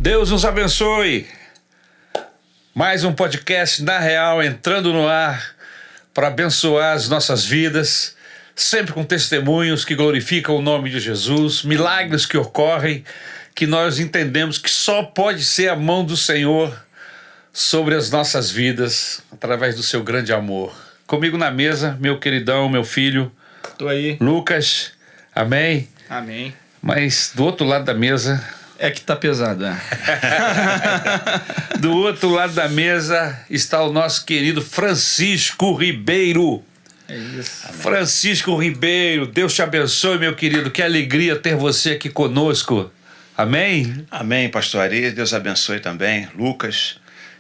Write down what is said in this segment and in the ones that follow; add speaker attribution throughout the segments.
Speaker 1: Deus nos abençoe. Mais um podcast Na Real entrando no ar para abençoar as nossas vidas, sempre com testemunhos que glorificam o nome de Jesus, milagres que ocorrem, que nós entendemos que só pode ser a mão do Senhor sobre as nossas vidas, através do seu grande amor. Comigo na mesa, meu queridão, meu filho,
Speaker 2: Tô aí.
Speaker 1: Lucas, amém?
Speaker 2: Amém.
Speaker 1: Mas do outro lado da mesa...
Speaker 2: É que tá pesado, né?
Speaker 1: Do outro lado da mesa está o nosso querido Francisco Ribeiro.
Speaker 2: É isso.
Speaker 1: Amém. Francisco Ribeiro, Deus te abençoe, meu querido. Que alegria ter você aqui conosco. Amém?
Speaker 3: Amém, pastor Ari. Deus abençoe também. Lucas,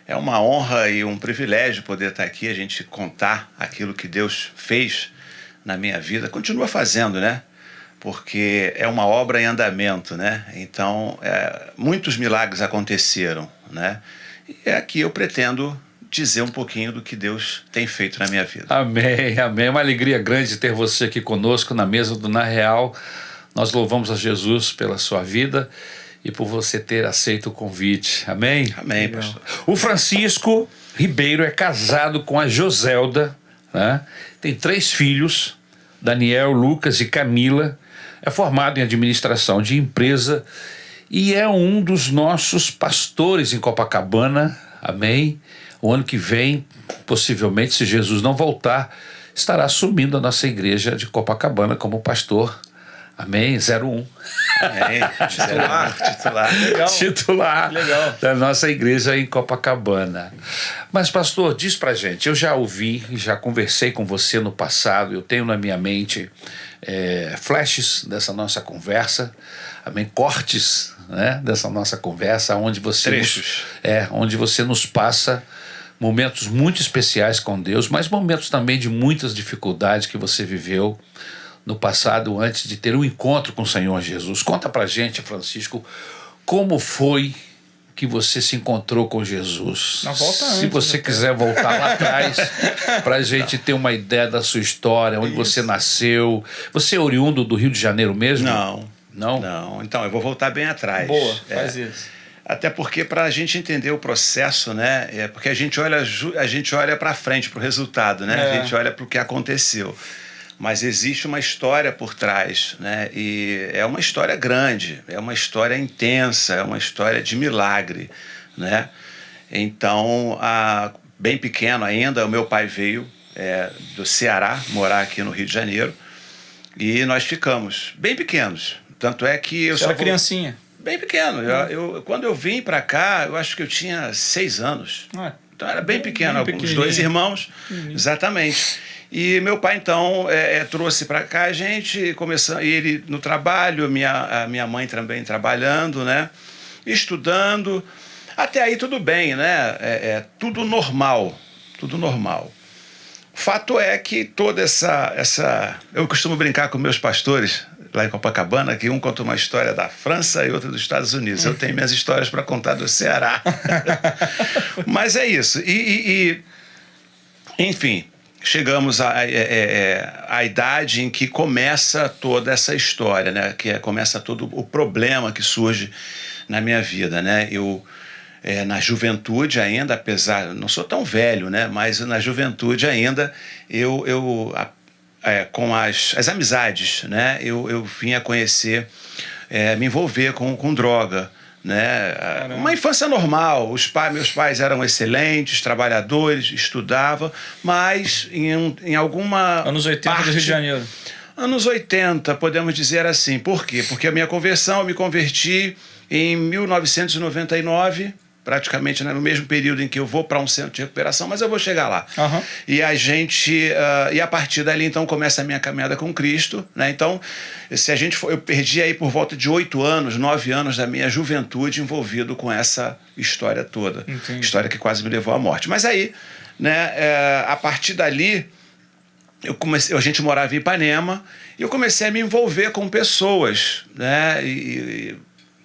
Speaker 3: é uma honra e um privilégio poder estar aqui, a gente contar aquilo que Deus fez na minha vida. Continua fazendo, né? Porque é uma obra em andamento, né? Então, muitos milagres aconteceram, né? E aqui eu pretendo dizer um pouquinho do que Deus tem feito na minha vida.
Speaker 1: Amém, amém. É uma alegria grande ter você aqui conosco na mesa do Na Real. Nós louvamos a Jesus pela sua vida e por você ter aceito o convite. Amém?
Speaker 3: Amém, pastor.
Speaker 1: O Francisco Ribeiro é casado com a Joselda, né? Tem 3 filhos, Daniel, Lucas e Camila. É formado em administração de empresa e é um dos nossos pastores em Copacabana, amém? O ano que vem, possivelmente, se Jesus não voltar, estará assumindo a nossa igreja de Copacabana como pastor, amém? 01.
Speaker 3: Amém. Titular.
Speaker 2: Legal.
Speaker 1: Titular
Speaker 2: Legal.
Speaker 1: da nossa igreja em Copacabana. Mas, pastor, diz pra gente, eu já ouvi, já conversei com você no passado, eu tenho na minha mente flashes dessa nossa conversa, amém? Cortes, né, dessa nossa conversa, onde você
Speaker 3: trechos.
Speaker 1: Onde você nos passa momentos muito especiais com Deus, mas momentos também de muitas dificuldades que você viveu no passado antes de ter um encontro com o Senhor Jesus. Conta pra gente, Francisco, como foi que você se encontrou com Jesus?
Speaker 2: Na volta antes,
Speaker 1: se você quiser voltar lá atrás, pra gente ter uma ideia da sua história, onde você nasceu. Você é oriundo do Rio de Janeiro mesmo?
Speaker 3: Não.
Speaker 1: Não?
Speaker 3: Não. Então, eu vou voltar bem atrás.
Speaker 2: Boa, faz isso.
Speaker 3: Até porque para a gente entender o processo, né? Porque a gente olha para frente, para o resultado, né? A gente olha para o que aconteceu. Mas existe uma história por trás, né? E é uma história grande, é uma história intensa, é uma história de milagre, né? Então, bem pequeno ainda, o meu pai veio do Ceará morar aqui no Rio de Janeiro e nós ficamos bem pequenos. Tanto é que eu
Speaker 2: Você era criancinha?
Speaker 3: Bem pequeno. Quando eu vim para cá, eu acho que eu tinha 6 anos. Então era bem pequeno, alguns 2 irmãos. Exatamente. E meu pai, então, trouxe para cá a gente, começando, ele no trabalho, a minha mãe também trabalhando, né? Estudando. Até aí tudo bem, né? Tudo normal. Tudo normal. O fato é que toda essa... Eu costumo brincar com meus pastores lá em Copacabana, que um conta uma história da França e outra dos Estados Unidos. Eu tenho minhas histórias para contar do Ceará. Mas é isso. Enfim, chegamos à idade em que começa toda essa história, né? Começa todo o problema que surge na minha vida, né? Eu, na juventude ainda, apesar... Não sou tão velho, né? Mas na juventude ainda, com as amizades, né? Eu vim a conhecer, me envolver com droga, né? Uma infância normal. Meus pais eram excelentes, trabalhadores, estudavam, mas em alguma
Speaker 2: Anos 80
Speaker 3: parte,
Speaker 2: do Rio de Janeiro.
Speaker 3: Anos 80, podemos dizer assim. Por quê? Porque a minha conversão, eu me converti em 1999, praticamente no mesmo período em que eu vou para um centro de recuperação, mas eu vou chegar lá.
Speaker 2: Uhum.
Speaker 3: E e a partir dali, então, começa a minha caminhada com Cristo, né? Então, eu perdi aí por volta de 8 anos, 9 anos da minha juventude envolvido com essa história toda.
Speaker 2: Entendi.
Speaker 3: História que quase me levou à morte. Mas aí, né, a partir dali, a gente morava em Ipanema, e eu comecei a me envolver com pessoas, né?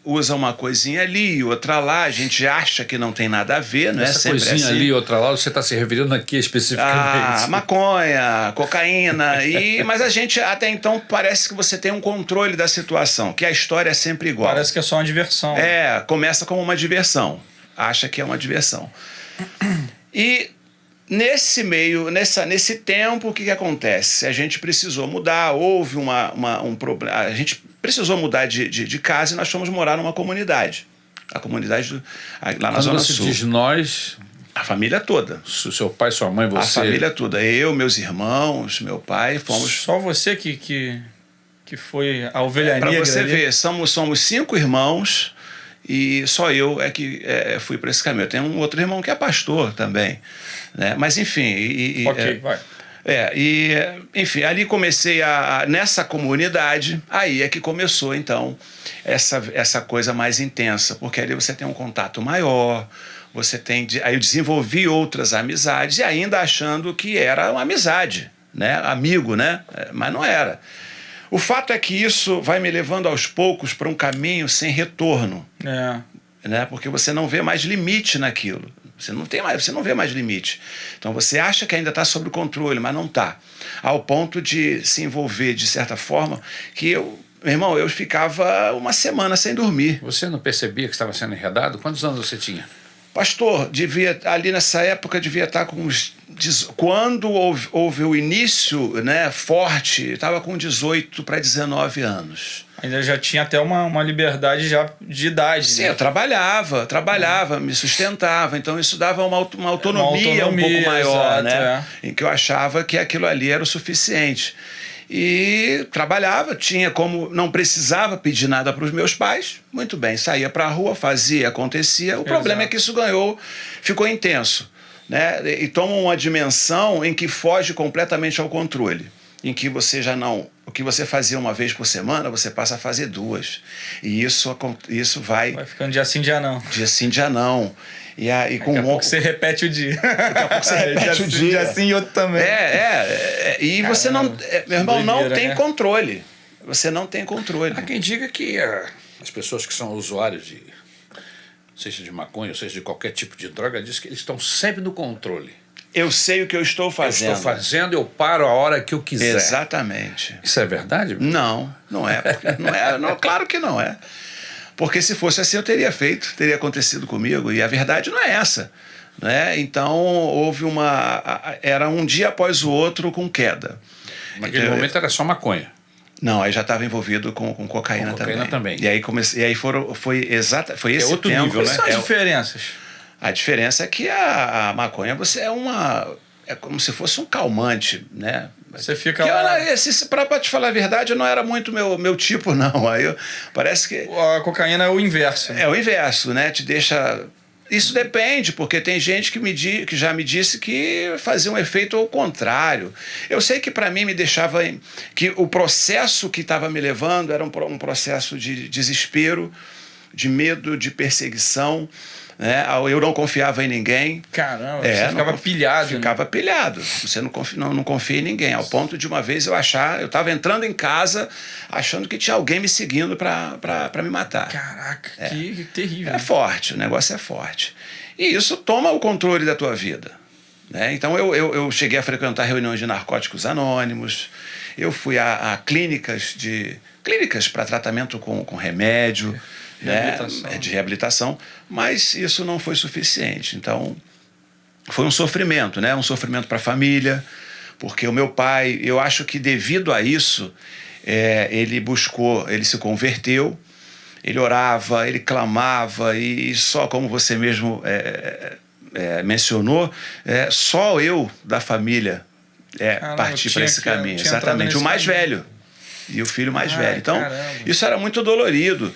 Speaker 3: usa uma coisinha ali e outra lá, a gente acha que não tem nada a ver, não é
Speaker 1: Essa
Speaker 3: sempre
Speaker 1: coisinha
Speaker 3: assim.
Speaker 1: ali e outra lá, você está se referindo aqui especificamente.
Speaker 3: Maconha, cocaína, mas a gente até então parece que você tem um controle da situação, que a história é sempre igual.
Speaker 2: Parece que é só uma diversão.
Speaker 3: Começa como uma diversão, acha que é uma diversão. E nesse meio, nesse tempo, o que acontece? A gente precisou mudar, houve um problema, a gente precisou mudar de casa e nós fomos morar numa comunidade. A comunidade lá na Zona Sul.
Speaker 1: Quando você diz nós...
Speaker 3: A família toda.
Speaker 1: Seu pai, sua mãe, você...
Speaker 3: A família toda. Eu, meus irmãos, meu pai, fomos...
Speaker 2: Só você que foi a ovelha negra.
Speaker 3: Para você
Speaker 2: ali.
Speaker 3: ver, somos 5 irmãos e só eu que fui para esse caminho. Eu tenho um outro irmão que é pastor também, né? Mas enfim...
Speaker 2: Vai.
Speaker 3: Enfim, ali comecei nessa comunidade, aí é que começou então essa coisa mais intensa, porque ali você tem um contato maior, aí eu desenvolvi outras amizades e ainda achando que era uma amizade, né? Amigo, né? Mas não era. O fato é que isso vai me levando aos poucos para um caminho sem retorno, né? Porque você não vê mais limite naquilo. Você não vê mais limite. Então você acha que ainda está sob controle, mas não está. Ao ponto de se envolver de certa forma que meu irmão, eu ficava uma semana sem dormir.
Speaker 1: Você não percebia que estava sendo enredado? Quantos anos você tinha?
Speaker 3: Pastor, ali nessa época devia estar com uns... Quando houve o início, né, forte, estava com 18 para 19 anos.
Speaker 2: Ainda já tinha até uma liberdade já de idade.
Speaker 3: Sim,
Speaker 2: né?
Speaker 3: eu trabalhava, me sustentava, então isso dava uma autonomia um pouco maior,
Speaker 2: exato,
Speaker 3: né? Em que eu achava que aquilo ali era o suficiente. E trabalhava, não precisava pedir nada para os meus pais, muito bem, saía para a rua, fazia, acontecia. O problema é que isso ficou intenso, né? E toma uma dimensão em que foge completamente ao controle, em que você o que você fazia uma vez por semana, você passa a fazer 2. E isso vai
Speaker 2: ficando dia sim, dia não.
Speaker 3: Dia sim, dia não.
Speaker 2: Daqui a pouco você repete o dia.
Speaker 3: Daqui a pouco você repete o dia.
Speaker 2: Dia sim e outro também.
Speaker 3: E você não... Meu irmão, não tem
Speaker 2: né?
Speaker 3: controle. Você não tem controle.
Speaker 1: Há quem diga que as pessoas que são usuários seja de maconha, ou seja de qualquer tipo de droga, diz que eles estão sempre no controle.
Speaker 3: Eu sei o que eu estou fazendo.
Speaker 1: Eu estou fazendo, eu paro a hora que eu quiser.
Speaker 3: Exatamente.
Speaker 1: Isso é verdade?
Speaker 3: Não é. Claro que não é. Porque se fosse assim eu teria teria acontecido comigo, e a verdade não é essa, né? Então houve era um dia após o outro com queda.
Speaker 1: Naquele momento era só maconha.
Speaker 3: Não, aí já estava envolvido com cocaína também. E aí foi esse
Speaker 1: outro
Speaker 3: tempo,
Speaker 1: nível,
Speaker 3: né?
Speaker 2: Quais são as diferenças?
Speaker 3: A diferença é que a maconha é como se fosse um calmante, né?
Speaker 2: Você fica lá...
Speaker 3: Pra te falar a verdade, não era muito meu tipo, não. Aí parece que...
Speaker 2: A cocaína é o inverso.
Speaker 3: É o inverso, né? Te deixa... Isso depende, porque tem gente que já me disse que fazia um efeito ao contrário. Eu sei que para mim me deixava... que o processo que estava me levando era um processo de desespero, de medo, de perseguição, né? Eu não confiava em ninguém.
Speaker 2: Caramba, você ficava pilhado.
Speaker 3: Ficava pilhado. Você não confia em ninguém. Ao ponto de uma vez eu estava entrando em casa achando que tinha alguém me seguindo para me matar.
Speaker 2: Caraca, que terrível.
Speaker 3: É forte, o negócio é forte. E isso toma o controle da tua vida, né? Então eu cheguei a frequentar reuniões de narcóticos anônimos, eu fui a clínicas para tratamento com remédio, de reabilitação, mas isso não foi suficiente. Então foi um sofrimento, né? Um sofrimento para a família, porque o meu pai, eu acho que devido a isso, ele se converteu, ele orava, ele clamava, e só como você mesmo mencionou, só eu da família parti para esse caminho. Exatamente, o mais velho. E o filho mais velho. Então, isso era muito dolorido.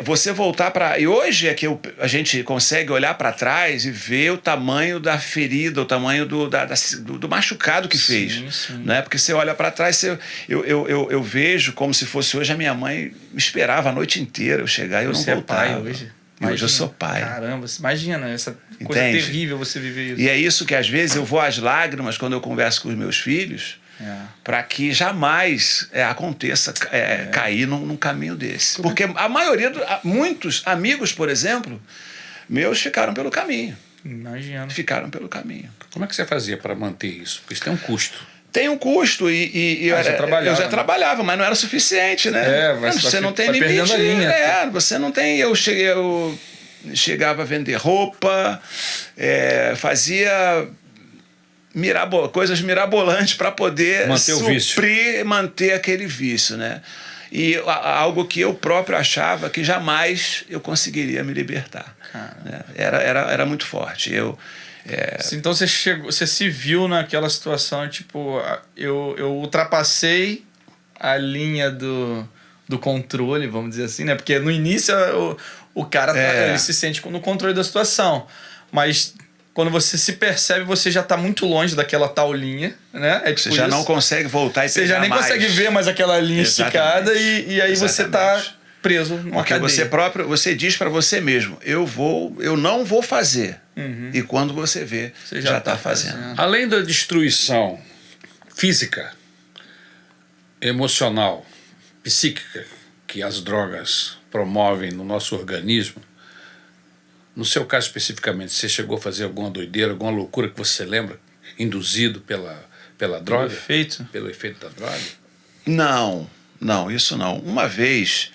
Speaker 3: Você voltar para... E hoje é que a gente consegue olhar para trás e ver o tamanho da ferida, o tamanho do machucado que fez.
Speaker 2: Sim.
Speaker 3: Né? Porque você olha para trás, eu vejo como se fosse hoje a minha mãe me esperava a noite inteira eu chegar e eu não voltava.
Speaker 2: Você é pai hoje?
Speaker 3: Imagina. Hoje eu sou pai.
Speaker 2: Caramba, imagina essa coisa terrível você viver isso.
Speaker 3: E é isso que às vezes eu vou às lágrimas quando eu converso com os meus filhos, para que jamais aconteça cair num caminho desse. Porque a maioria, muitos amigos, por exemplo, meus ficaram pelo caminho.
Speaker 2: Imagina.
Speaker 3: Ficaram pelo caminho.
Speaker 1: Como é que você fazia para manter isso? Porque isso tem um custo.
Speaker 3: Tem um custo eu já trabalhava, mas não era suficiente, né? Você não tem limite. Você não tem. Eu chegava a vender roupa, fazia coisas mirabolantes para poder manter aquele vício, né? E algo que eu próprio achava que jamais eu conseguiria me libertar. Né? Era muito forte.
Speaker 2: Então você se viu naquela situação, tipo, eu ultrapassei a linha do controle, vamos dizer assim, né? Porque no início o cara ele se sente no controle da situação, mas quando você se percebe, você já está muito longe daquela tal linha, né? Tipo
Speaker 3: você já não consegue voltar e pegar mais. Você já nem
Speaker 2: consegue ver mais aquela linha esticada e aí você está preso numa cadeia.
Speaker 3: Porque você diz para você mesmo, eu não vou fazer. E quando você vê, você já está fazendo.
Speaker 1: Além da destruição física, emocional, psíquica que as drogas promovem no nosso organismo, no seu caso especificamente, você chegou a fazer alguma doideira, alguma loucura que você lembra, induzido pela droga? Pelo efeito da droga?
Speaker 3: Não, isso não. Uma vez,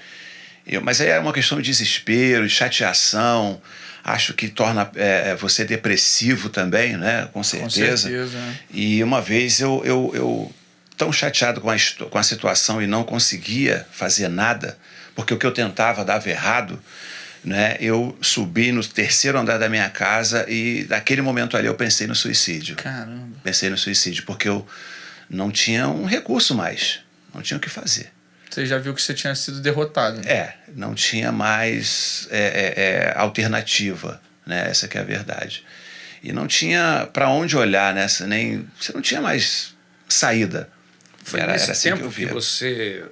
Speaker 3: mas aí é uma questão de desespero, de chateação, acho que torna você depressivo também, né? Com certeza. E uma vez eu tão chateado com a situação e não conseguia fazer nada, porque o que eu tentava dava errado, né? Eu subi no 3º andar da minha casa e naquele momento ali eu pensei no suicídio.
Speaker 2: Caramba.
Speaker 3: Pensei no suicídio, porque eu não tinha um recurso mais, não tinha o que fazer.
Speaker 2: Você já viu que você tinha sido derrotado. Né?
Speaker 3: Não tinha mais alternativa, né? Essa que é a verdade. E não tinha para onde olhar, né? Você não tinha mais saída.
Speaker 1: Foi nesse tempo que você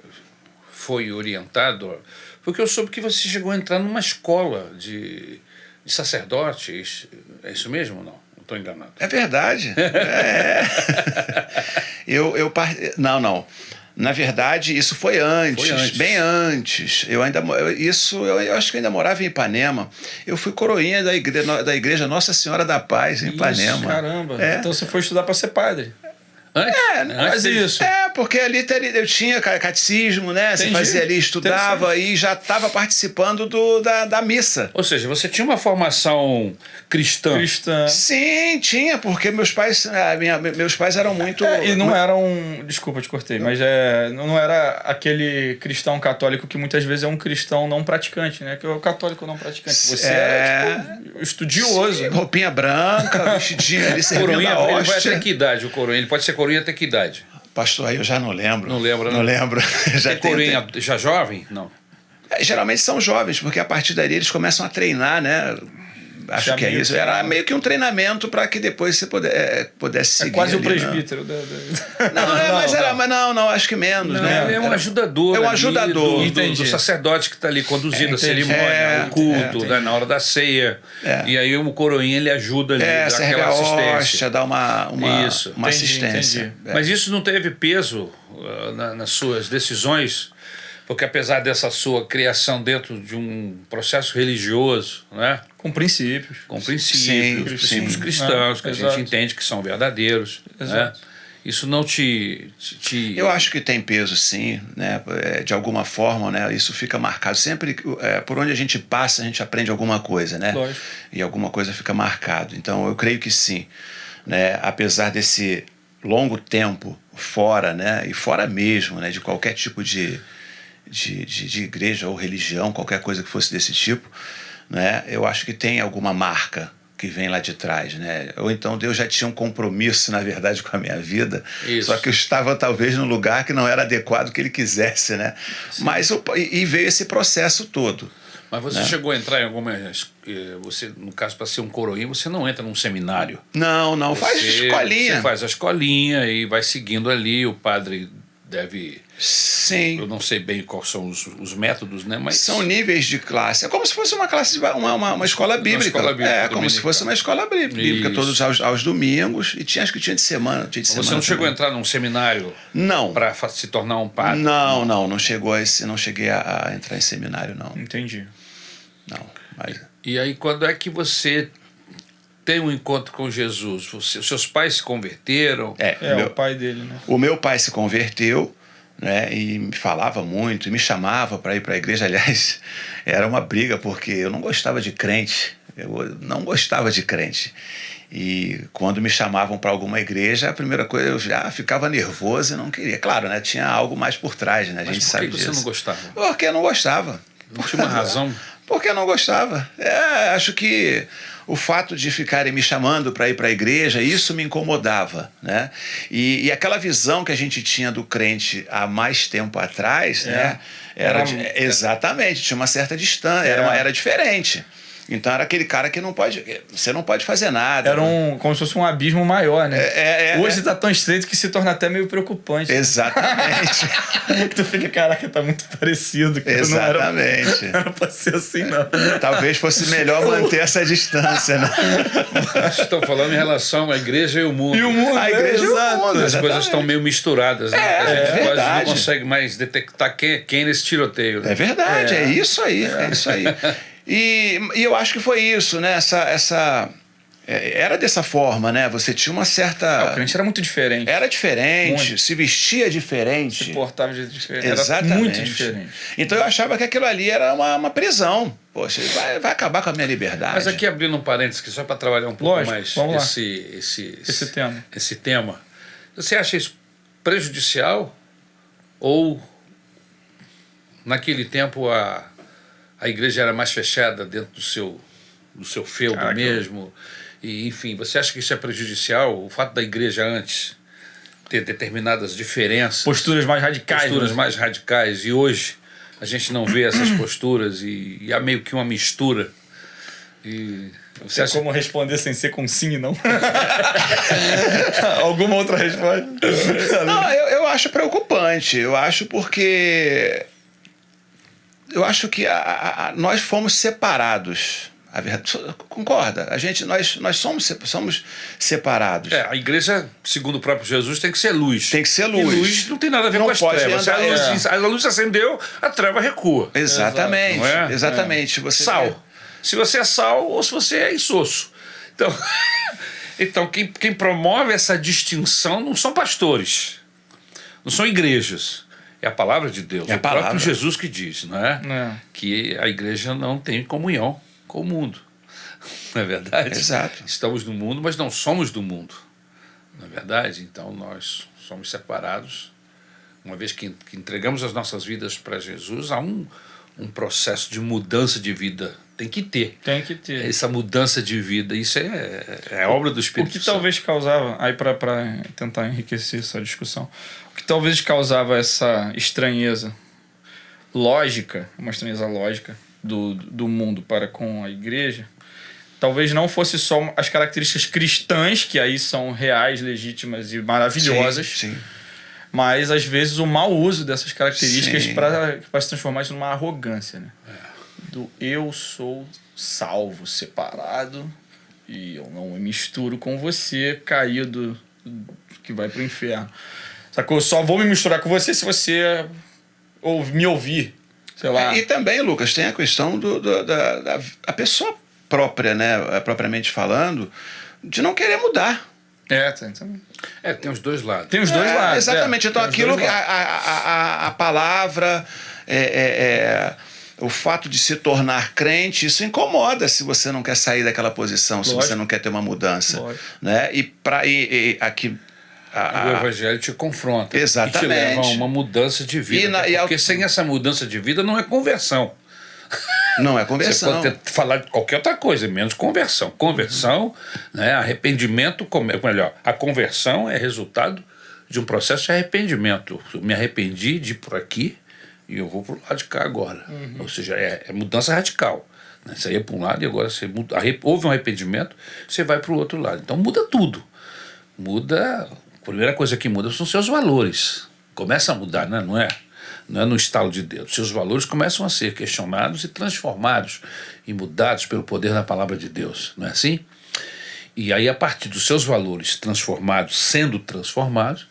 Speaker 1: foi orientado, porque eu soube que você chegou a entrar numa escola de sacerdotes, é isso mesmo ou não? Não estou enganado.
Speaker 3: É verdade. Não. Na verdade, isso foi antes, bem antes. Eu acho que eu ainda morava em Ipanema. Eu fui coroinha da igreja Nossa Senhora da Paz, em Ipanema.
Speaker 2: Caramba. Então você foi estudar para ser padre.
Speaker 1: Antes disso.
Speaker 3: Porque ali eu tinha catecismo, né? Entendi. Você fazia ali, estudava e já estava participando da missa.
Speaker 1: Ou seja, você tinha uma formação cristã.
Speaker 3: Sim, tinha, porque meus pais eram muito...
Speaker 2: e não eram... Desculpa, te cortei, mas não era aquele cristão católico que muitas vezes é um cristão não praticante, né? Que é o católico não praticante. Você era, tipo, estudioso.
Speaker 3: Sim, roupinha branca, vestidinho ali, servindo a hóstia.
Speaker 1: Ele vai até que idade, o coroinha? Ele pode ser coroinha até que idade?
Speaker 3: Pastor, aí eu já não lembro.
Speaker 1: Não lembro,
Speaker 3: né? Não lembro.
Speaker 1: Já coroinha já jovem? Não.
Speaker 3: Geralmente são jovens, porque a partir dali eles começam a treinar, né? Acho que é isso. Era meio que um treinamento para que depois você pudesse seguir.
Speaker 2: Quase
Speaker 3: ali,
Speaker 2: o presbítero.
Speaker 3: Não, acho que menos. Né?
Speaker 1: Ele é um ajudador.
Speaker 3: É um ajudador.
Speaker 1: Do sacerdote que está ali conduzindo a cerimônia, o culto, na hora da ceia. E aí o coroinha ele ajuda ali, dá aquela assistência.
Speaker 3: Dá uma assistência.
Speaker 1: Mas isso não teve peso nas suas decisões? Porque apesar dessa sua criação dentro de um processo religioso, né?
Speaker 2: Com princípios.
Speaker 1: Princípios cristãos, que a gente entende que são verdadeiros. Né? Isso não te...
Speaker 3: Eu acho que tem peso, sim. Né? De alguma forma, né? Isso fica marcado. Sempre, por onde a gente passa, a gente aprende alguma coisa. Né?
Speaker 2: Lógico.
Speaker 3: E alguma coisa fica marcado. Então, eu creio que sim. Né? Apesar desse longo tempo fora, né? E fora mesmo, né? De qualquer tipo de igreja ou religião, qualquer coisa que fosse desse tipo, né? Eu acho que tem alguma marca que vem lá de trás, né? Ou então Deus já tinha um compromisso, na verdade, com a minha vida, só que eu estava talvez num lugar que não era adequado que ele quisesse, né? Mas e veio esse processo todo.
Speaker 1: Mas você chegou a entrar em alguma... Você, no caso, para ser um coroinha, você não entra num seminário.
Speaker 3: Não, faz escolinha.
Speaker 1: Você faz a escolinha e vai seguindo ali, o padre deve...
Speaker 3: Sim.
Speaker 1: Eu não sei bem quais são os métodos, né? Mas
Speaker 3: são níveis de classe. É como se fosse uma classe, uma escola bíblica.
Speaker 1: Escola bíblica
Speaker 3: é, como se fosse uma escola bíblica, todos aos domingos. E acho que tinha de semana.
Speaker 1: Você não chegou a entrar num seminário?
Speaker 3: Não.
Speaker 1: Para se tornar um padre?
Speaker 3: Não cheguei a entrar em seminário, não.
Speaker 2: Entendi.
Speaker 3: Não. Mas...
Speaker 1: E aí, quando é que você tem um encontro com Jesus? Seus pais se converteram?
Speaker 2: O pai dele, né?
Speaker 3: O meu pai se converteu, né, e me falava muito, e me chamava para ir para a igreja. Aliás, era uma briga, porque eu não gostava de crente. Eu não gostava de crente. E quando me chamavam para alguma igreja, a primeira coisa, eu já ficava nervoso e não queria. Claro, né, tinha algo mais por trás, né? A gente sabe disso.
Speaker 1: Mas por que você não gostava?
Speaker 3: Porque eu não gostava.
Speaker 1: Não tinha uma razão?
Speaker 3: Porque eu não gostava. Acho que o fato de ficarem me chamando para ir para a igreja, isso me incomodava, né? E aquela visão que a gente tinha do crente há mais tempo atrás, né? Exatamente, tinha uma certa distância, era diferente. Então era aquele cara que você não pode fazer nada.
Speaker 2: Era como se fosse um abismo maior, né? Hoje tá tão estreito que se torna até meio preocupante.
Speaker 3: Exatamente.
Speaker 2: Tu fica, caraca, tá muito parecido.
Speaker 3: Exatamente.
Speaker 2: Não era pra ser assim, não.
Speaker 3: Talvez fosse melhor manter essa distância, né?
Speaker 1: Estão falando em relação à igreja e o mundo.
Speaker 2: E o mundo,
Speaker 3: a igreja e o mundo.
Speaker 1: As coisas estão meio misturadas, né? A gente quase não consegue mais detectar quem nesse tiroteio. Né?
Speaker 3: É verdade, é isso aí. E eu acho que foi isso, né? Era dessa forma, né? Você tinha uma certa...
Speaker 2: O crente era muito diferente.
Speaker 3: Era diferente,
Speaker 2: muito.
Speaker 3: Se vestia diferente.
Speaker 2: Se portava de diferente.
Speaker 3: Exatamente.
Speaker 2: Era muito diferente.
Speaker 3: Então eu achava que aquilo ali era uma prisão. Poxa, vai acabar com a minha liberdade.
Speaker 1: Mas aqui abrindo um parênteses, só para trabalhar um pouco mais esse tema. Você acha isso prejudicial? Ou naquele tempo a igreja era mais fechada dentro do seu feudo mesmo? E, enfim, você acha que isso é prejudicial? O fato da igreja antes ter determinadas diferenças...
Speaker 2: Posturas mais radicais.
Speaker 1: Posturas mais radicais. E hoje a gente não vê essas posturas e há meio que uma mistura. E
Speaker 2: você acha como responder sem ser com sim e não? Alguma outra resposta?
Speaker 3: Não, eu acho preocupante. Eu acho porque... Eu acho que nós fomos separados. A verdade, concorda? Nós somos separados.
Speaker 1: A igreja, segundo o próprio Jesus, tem que ser luz.
Speaker 3: Tem que ser luz.
Speaker 1: E luz não tem nada a ver com as trevas. A luz acendeu, a treva recua.
Speaker 3: Exatamente.
Speaker 1: Não é?
Speaker 3: Exatamente.
Speaker 1: Sal. Se você é sal ou se você é insosso. Então quem promove essa distinção não são pastores, não são igrejas. É a palavra de Deus. O próprio Jesus que diz, não é? Que a igreja não tem comunhão com o mundo. Não é verdade?
Speaker 3: Exato.
Speaker 1: Estamos no mundo, mas não somos do mundo. Não é verdade? Então nós somos separados. Uma vez que entregamos as nossas vidas para Jesus, há um processo de mudança de vida. Tem que ter.
Speaker 2: Tem que ter.
Speaker 1: Essa mudança de vida. Isso é obra do Espírito Santo.
Speaker 2: O que talvez causava, aí para tentar enriquecer essa discussão, o que talvez causava essa estranheza lógica, uma estranheza lógica do mundo para com a igreja, talvez não fosse só as características cristãs, que aí são reais, legítimas e maravilhosas,
Speaker 3: sim.
Speaker 2: Mas às vezes o mau uso dessas características para se transformar isso numa arrogância, né? Do eu sou salvo, separado, e eu não me misturo com você, caído, que vai pro inferno. Sacou? Eu só vou me misturar com você se você me ouvir. Sei lá.
Speaker 3: E também, Lucas, tem a questão da pessoa própria, né? Propriamente falando, de não querer mudar.
Speaker 1: Tem os dois lados.
Speaker 2: Tem os dois lados.
Speaker 3: Exatamente. Então aquilo que a palavra, o fato de se tornar crente, isso incomoda se você não quer sair daquela posição, se você não quer ter uma mudança. Né? E aqui...
Speaker 1: O evangelho te confronta.
Speaker 3: Exatamente.
Speaker 1: E te leva a uma mudança de vida. Porque sem essa mudança de vida não é conversão.
Speaker 3: Não é conversão.
Speaker 1: Você pode falar de qualquer outra coisa, menos conversão. Conversão, né, arrependimento, melhor, a conversão é resultado de um processo de arrependimento. Eu me arrependi de ir por aqui e eu vou para o lado de cá agora. Ou seja, é mudança radical. Né? Você ia para um lado e agora você muda, houve um arrependimento, você vai para o outro lado. Então muda tudo. A primeira coisa que muda são seus valores. Começa a mudar, né? Não é? Não é no estalo de dedo. Seus valores começam a ser questionados e transformados e mudados pelo poder da palavra de Deus. Não é assim? E aí, a partir dos seus valores transformados, sendo transformados,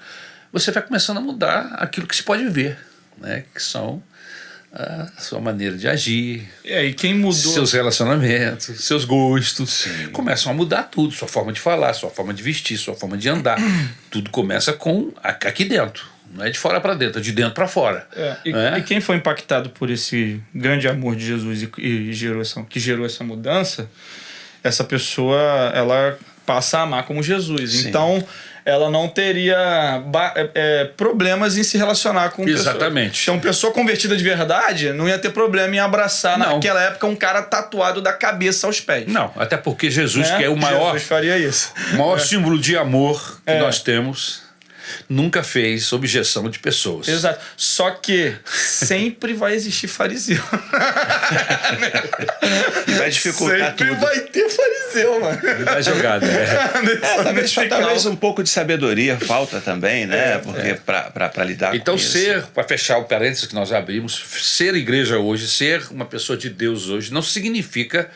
Speaker 1: você vai começando a mudar aquilo que se pode ver, né? Que são a sua maneira de agir,
Speaker 2: E aí, quem mudou?
Speaker 1: seus relacionamentos, seus gostos.
Speaker 3: Sim.
Speaker 1: Começam a mudar tudo, sua forma de falar, sua forma de vestir, sua forma de andar. Tudo começa com aqui dentro. Não é de fora para dentro, é de dentro para fora.
Speaker 2: E quem foi impactado por esse grande amor de Jesus que gerou essa mudança, essa pessoa, ela passa a amar como Jesus.
Speaker 3: Sim.
Speaker 2: Então, ela não teria problemas em se relacionar com
Speaker 1: Exatamente.
Speaker 2: pessoas. Então, pessoa convertida de verdade não ia ter problema em abraçar,
Speaker 1: Não.
Speaker 2: naquela época, um cara tatuado da cabeça aos pés.
Speaker 1: Não, até porque Jesus,
Speaker 2: Né?
Speaker 1: que é o maior,
Speaker 2: Jesus faria isso.
Speaker 1: símbolo de amor que nós temos, nunca fez objeção de pessoas.
Speaker 2: Exato. Só que sempre vai existir fariseu.
Speaker 3: E vai dificultar
Speaker 2: Sempre
Speaker 3: tudo.
Speaker 2: vai ter fariseu, mano.
Speaker 1: Da jogada.
Speaker 3: Talvez um pouco de sabedoria falta também, né? Porque para lidar
Speaker 1: Então,
Speaker 3: com isso.
Speaker 1: para fechar o parênteses que nós abrimos, ser igreja hoje, ser uma pessoa de Deus hoje, não significa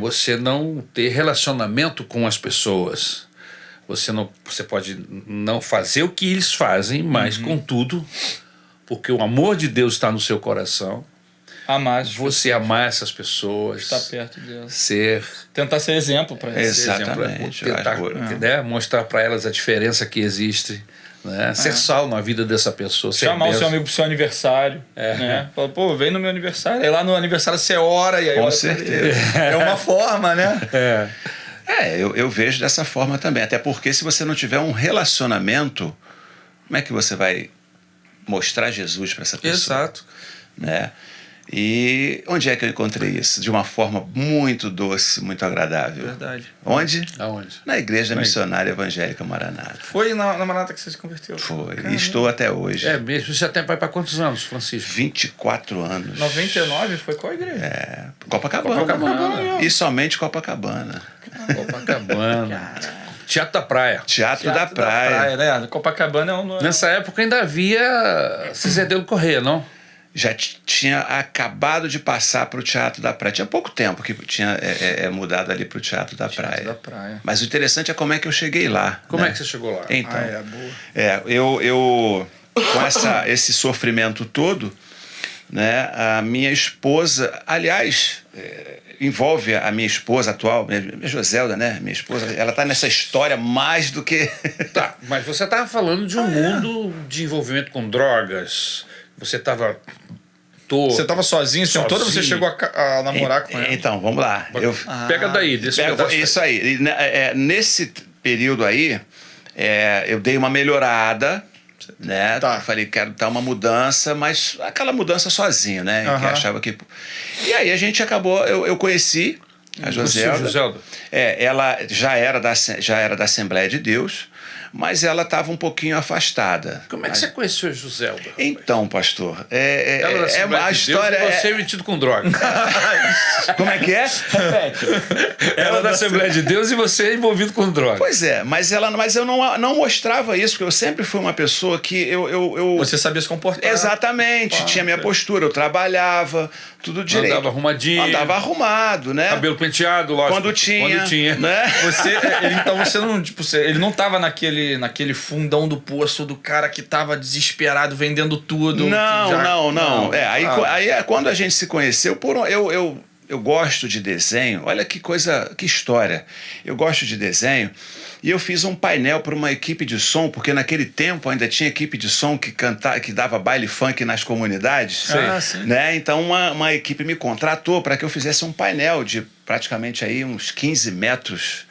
Speaker 1: você não ter relacionamento com as pessoas. Você pode não fazer o que eles fazem, mas, contudo, porque o amor de Deus está no seu coração, você amar essas pessoas,
Speaker 2: Estar perto delas.
Speaker 1: tentar
Speaker 2: ser exemplo para elas.
Speaker 3: Exatamente.
Speaker 1: tentar mostrar para elas a diferença que existe, né? Ser sal na vida dessa pessoa.
Speaker 2: Chamar o seu amigo pro seu aniversário. Né? Fala, pô, vem no meu aniversário. Aí lá no aniversário você ora e aí.
Speaker 3: Com certeza.
Speaker 2: É uma forma, né?
Speaker 3: Eu vejo dessa forma também. Até porque se você não tiver um relacionamento, como é que você vai mostrar Jesus para essa pessoa?
Speaker 2: Exato.
Speaker 3: Né? E onde é que eu encontrei isso? De uma forma muito doce, muito agradável.
Speaker 2: Verdade.
Speaker 3: Onde?
Speaker 1: Aonde?
Speaker 3: Na Igreja Missionária Evangélica Maranata.
Speaker 2: Foi na Maranata que você se converteu?
Speaker 3: Foi.
Speaker 2: Caramba.
Speaker 3: E estou até hoje.
Speaker 1: É mesmo? Você já vai para quantos anos, Francisco?
Speaker 3: 24 anos.
Speaker 2: 99 foi qual igreja?
Speaker 3: Copacabana. E somente Copacabana.
Speaker 1: Copacabana. Teatro da Praia.
Speaker 3: Teatro da Praia.
Speaker 2: Né? Copacabana é um...
Speaker 1: Nessa época ainda havia Ciserdelo Corrêa, não?
Speaker 3: Já tinha acabado de passar para o Teatro da Praia. Tinha pouco tempo que tinha mudado ali para o Teatro da Praia. Mas o interessante é como é que eu cheguei lá.
Speaker 1: Como é que você chegou lá?
Speaker 3: Então,
Speaker 2: boa.
Speaker 3: eu com esse sofrimento todo, né, a minha esposa, aliás, envolve a minha esposa atual, minha Joselda, né? Minha esposa, ela está nessa história mais do que...
Speaker 1: Tá, mas você estava falando de um mundo de envolvimento com drogas. Você estava...
Speaker 2: Você estava sozinho, esse tempo todo, você chegou a namorar com ela?
Speaker 3: Então, vamos lá.
Speaker 1: Pega daí, desse pedaço.
Speaker 3: Isso aí. Nesse período aí, eu dei uma melhorada, né?
Speaker 2: Tá.
Speaker 3: Falei, quero dar uma mudança, mas aquela mudança sozinho, né? Que achava que... E aí a gente acabou... Eu conheci a Joselda. Ela já era da Assembleia de Deus, mas ela estava um pouquinho afastada.
Speaker 1: Como é que você conheceu a Joselda?
Speaker 3: Então, pastor,
Speaker 1: a história
Speaker 3: Deus,
Speaker 1: você metido com droga.
Speaker 3: Como é que é? Repete.
Speaker 1: Ela da Assembleia de Deus e você envolvido com droga.
Speaker 3: Pois é, mas eu não mostrava isso, porque eu sempre fui uma pessoa que
Speaker 2: Você sabia se comportar.
Speaker 3: Exatamente, tinha minha postura, eu trabalhava, tudo direito.
Speaker 1: Andava arrumadinho.
Speaker 3: Andava arrumado, né?
Speaker 1: Cabelo penteado, lógico.
Speaker 3: Quando tinha. Né?
Speaker 2: Então você não, ele não tava naquele fundão do poço do cara que tava desesperado vendendo tudo.
Speaker 3: Não. Aí quando a gente se conheceu, eu gosto de desenho. Olha que coisa, que história. Eu gosto de desenho e eu fiz um painel para uma equipe de som, porque naquele tempo ainda tinha equipe de som que dava baile funk nas comunidades.
Speaker 2: Sim.
Speaker 3: Né? Então uma equipe me contratou para que eu fizesse um painel de praticamente aí uns 15 metros.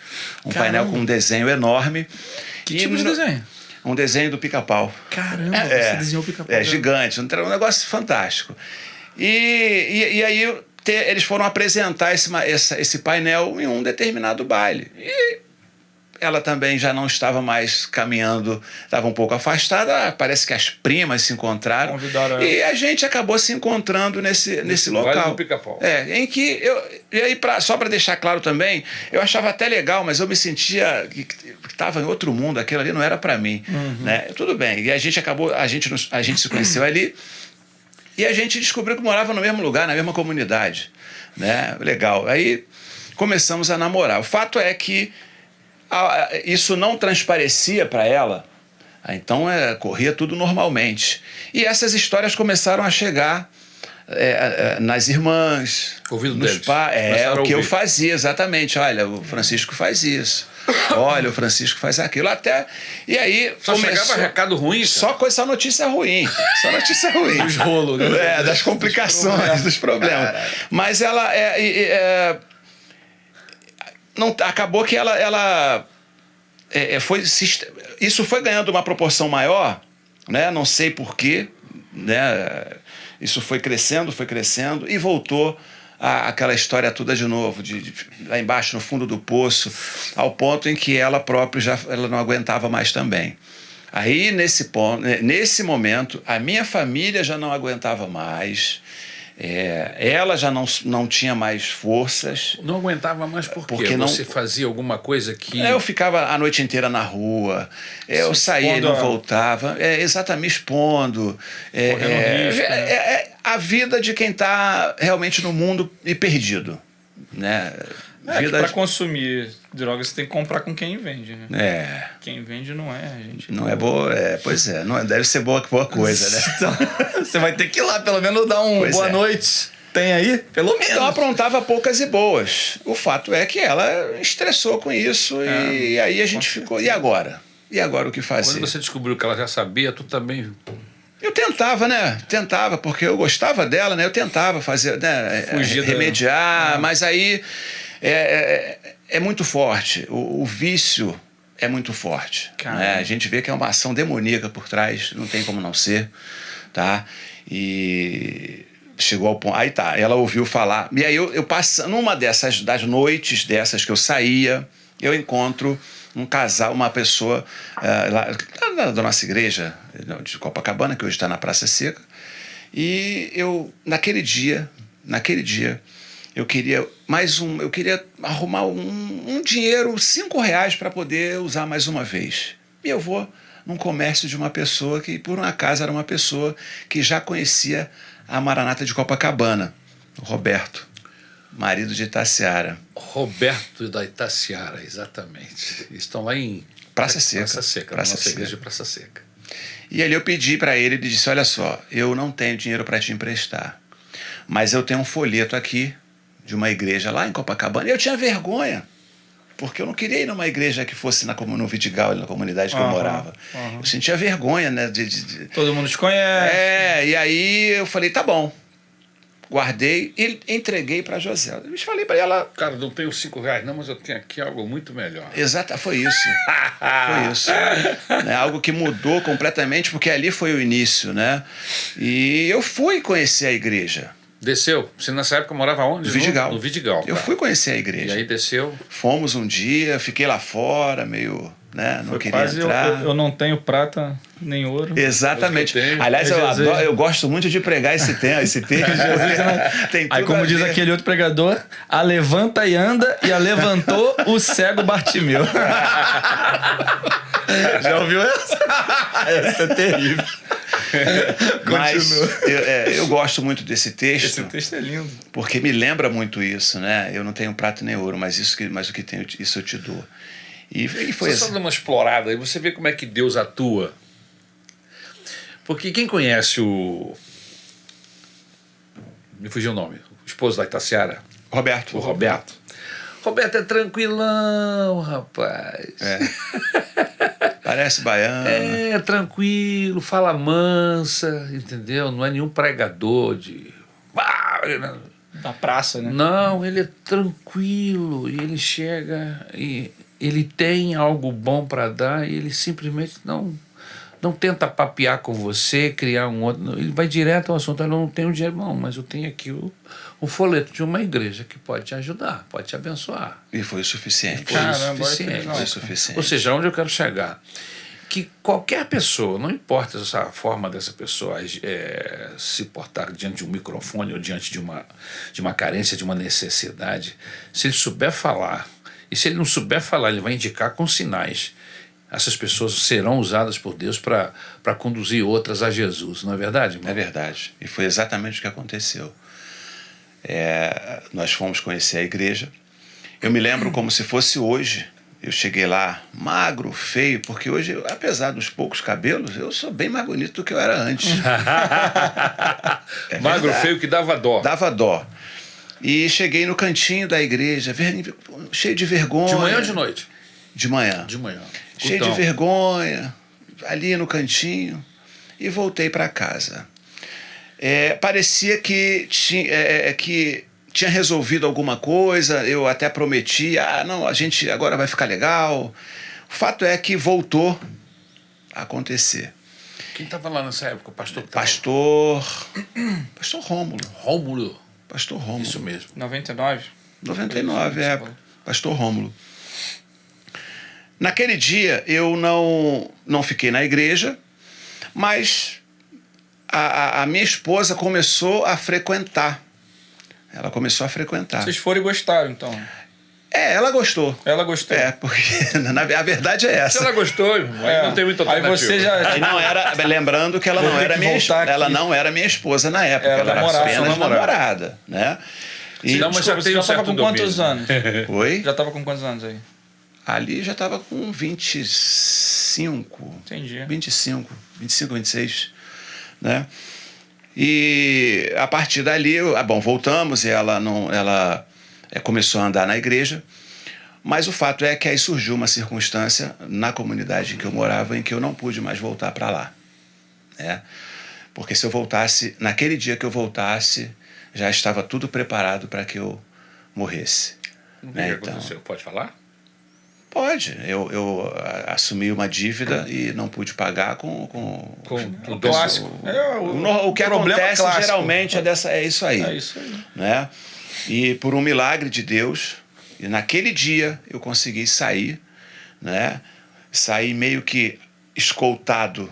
Speaker 3: Painel com um desenho enorme.
Speaker 2: Que tipo de desenho?
Speaker 3: Um desenho do Pica-Pau.
Speaker 2: Caramba, você desenhou o Pica-Pau.
Speaker 3: Gigante, um negócio fantástico. E aí eles foram apresentar esse painel em um determinado baile. E ela também já não estava mais caminhando, estava um pouco afastada. Parece que as primas se encontraram. E a gente acabou se encontrando nesse local.
Speaker 1: Vale do Pica-Pau.
Speaker 3: Em que e aí, só para deixar claro também, eu achava até legal, mas eu me sentia que estava em outro mundo, aquilo ali não era para mim. Né? Tudo bem. E a gente se conheceu ali e a gente descobriu que morava no mesmo lugar, na mesma comunidade. Né? Legal. Aí começamos a namorar. O fato é que isso não transparecia para ela, então corria tudo normalmente. E essas histórias começaram a chegar nas irmãs,
Speaker 1: ouvido
Speaker 3: nos
Speaker 1: deles.
Speaker 3: pais. O que eu fazia, exatamente. Olha, o Francisco faz isso. Olha, o Francisco faz aquilo. E aí
Speaker 1: só chegava recado ruim, cara.
Speaker 3: Só notícia ruim. Só notícia ruim.
Speaker 2: Dos rolos, né?
Speaker 3: Das complicações, dos problemas. Caraca. Mas ela não, acabou que ela isso foi ganhando uma proporção maior, né? Não sei porquê, né? Isso foi crescendo e voltou aquela história toda de novo, lá embaixo no fundo do poço, ao ponto em que ela própria ela não aguentava mais também. Aí, nesse momento, a minha família já não aguentava mais, ela já não tinha mais forças.
Speaker 1: Não aguentava mais porque você fazia alguma coisa que...
Speaker 3: Eu ficava a noite inteira na rua, eu saía e não voltava, exatamente, expondo.
Speaker 1: Correndo risco,
Speaker 3: a vida de quem está realmente no mundo e perdido. Né?
Speaker 2: Para consumir drogas você tem que comprar com quem vende, né? Quem vende não é, gente.
Speaker 3: Não é boa, pois é, não deve ser boa coisa, né?
Speaker 2: Então, você vai ter que ir lá, pelo menos dar boa noite. Tem aí? Pelo menos.
Speaker 3: Então aprontava poucas e boas. O fato é que ela estressou com isso e aí a gente ficou. E agora? E agora o que fazer?
Speaker 1: Quando você descobriu que ela já sabia, tu também...
Speaker 3: Eu tentava, né? Tentava, porque eu gostava dela, né? Eu tentava fazer, né? Remediar, mas aí é muito forte. O vício é muito forte. Né? A gente vê que é uma ação demoníaca por trás, não tem como não ser, tá? E chegou ao ponto... Aí tá, ela ouviu falar. E aí eu passando, numa das noites dessas que eu saía, eu encontro um casal, uma pessoa lá da nossa igreja de Copacabana, que hoje está na Praça Seca, e naquele dia eu queria arrumar um dinheiro, R$5 para poder usar mais uma vez. E eu vou num comércio de uma pessoa que, por um acaso, era uma pessoa que já conhecia a Maranata de Copacabana, o Roberto, marido de Itaciara.
Speaker 1: Roberto da Itaciara, exatamente. Estão lá em
Speaker 3: Praça Seca.
Speaker 1: Nossa igreja de Praça Seca.
Speaker 3: E ali eu pedi para ele disse, olha só, eu não tenho dinheiro para te emprestar, mas eu tenho um folheto aqui de uma igreja lá em Copacabana. E eu tinha vergonha, porque eu não queria ir numa igreja que fosse no Vidigal, na comunidade que eu morava. Eu sentia vergonha, né?
Speaker 2: Todo mundo te conhece.
Speaker 3: E aí eu falei, tá bom. Guardei e entreguei para a Josélia. Eu falei para ela...
Speaker 1: Cara, não tenho R$5 não, mas eu tenho aqui algo muito melhor.
Speaker 3: Exato, foi isso. Foi isso. Algo que mudou completamente, porque ali foi o início, né? E eu fui conhecer a igreja.
Speaker 1: Desceu? Você nessa época morava onde?
Speaker 3: No Vidigal.
Speaker 1: No Vidigal.
Speaker 3: Eu fui conhecer a igreja.
Speaker 1: E aí desceu?
Speaker 3: Fomos um dia, fiquei lá fora, meio... Né? Não queria entrar.
Speaker 2: Eu não tenho prata nem ouro.
Speaker 3: Exatamente. Aliás, eu gosto muito de pregar esse texto. Tem tudo
Speaker 2: aí, como diz aquele outro pregador, a levanta e anda, e a levantou o cego Bartimeu. Já ouviu essa? Essa é terrível.
Speaker 3: Mas eu gosto muito desse texto.
Speaker 2: Esse texto é lindo.
Speaker 3: Porque me lembra muito isso, né? Eu não tenho prata nem ouro, mas o que tenho, isso eu te dou. E foi
Speaker 1: só dando uma explorada aí, você vê como é que Deus atua. Porque quem conhece me fugiu o nome, o esposo da Itaciara?
Speaker 3: Roberto.
Speaker 1: O Roberto. Roberto é tranquilão, rapaz.
Speaker 3: Parece baiano.
Speaker 1: É tranquilo, fala mansa, entendeu? Não é nenhum pregador
Speaker 2: da praça, né?
Speaker 1: Não, ele é tranquilo e ele chega e ele tem algo bom para dar e ele simplesmente não não tenta papear com você, criar um outro. Ele vai direto ao assunto. Eu não tenho dinheiro, não, mas eu tenho aqui o folheto de uma igreja que pode te ajudar, pode te abençoar.
Speaker 3: E foi o suficiente.
Speaker 1: Foi o suficiente.
Speaker 3: Foi o suficiente.
Speaker 1: Ou seja, onde eu quero chegar? Que qualquer pessoa, não importa a forma dessa pessoa se portar diante de um microfone ou diante de uma carência, de uma necessidade, se ele souber falar, e se ele não souber falar, ele vai indicar com sinais. Essas pessoas serão usadas por Deus para conduzir outras a Jesus, não é verdade, irmão?
Speaker 3: É verdade. E foi exatamente o que aconteceu. Nós fomos conhecer a igreja. Eu me lembro como se fosse hoje. Eu cheguei lá magro, feio, porque hoje, apesar dos poucos cabelos, eu sou bem mais bonito do que eu era antes.
Speaker 1: Magro, feio, que dava dó.
Speaker 3: Dava dó. E cheguei no cantinho da igreja, cheio de vergonha.
Speaker 1: De manhã ou de noite?
Speaker 3: De manhã.
Speaker 1: De manhã.
Speaker 3: Cheio de vergonha, ali no cantinho, e voltei para casa. Parecia que tinha resolvido alguma coisa, eu até prometi, não, a gente agora vai ficar legal. O fato é que voltou a acontecer.
Speaker 1: Quem estava lá nessa época? O pastor?
Speaker 3: Pastor Rômulo.
Speaker 1: Rômulo.
Speaker 3: Pastor Rômulo.
Speaker 1: Isso mesmo.
Speaker 2: 99?
Speaker 3: 99, Pastor Rômulo. Naquele dia eu não fiquei na igreja, mas a minha esposa começou a frequentar. Ela começou a frequentar.
Speaker 2: Vocês foram e gostaram, então?
Speaker 3: Ela gostou.
Speaker 2: Ela gostou?
Speaker 3: Porque a verdade é essa.
Speaker 1: Se ela gostou, não tem muita alternativa.
Speaker 2: Aí você já...
Speaker 3: Não era, lembrando que ela não era minha esposa na época. Ela era apenas namorada, né?
Speaker 1: Não, mas já
Speaker 2: estava com quantos anos?
Speaker 3: Oi?
Speaker 2: Já estava com quantos anos aí?
Speaker 3: Ali já estava com 25.
Speaker 2: Entendi.
Speaker 3: 25, 26, né? E a partir dali, voltamos e ela começou a andar na igreja, mas o fato é que aí surgiu uma circunstância na comunidade em que eu morava em que eu não pude mais voltar para lá, né? Porque se eu voltasse, naquele dia que eu voltasse, já estava tudo preparado para que eu morresse.
Speaker 1: O que aconteceu? Pode falar?
Speaker 3: Pode. Eu assumi uma dívida e não pude pagar com
Speaker 2: o clássico.
Speaker 3: O que acontece
Speaker 2: clássico.
Speaker 3: Geralmente é isso aí.
Speaker 2: É isso aí.
Speaker 3: Né? E por um milagre de Deus, e naquele dia eu consegui sair, né? Saí meio que escoltado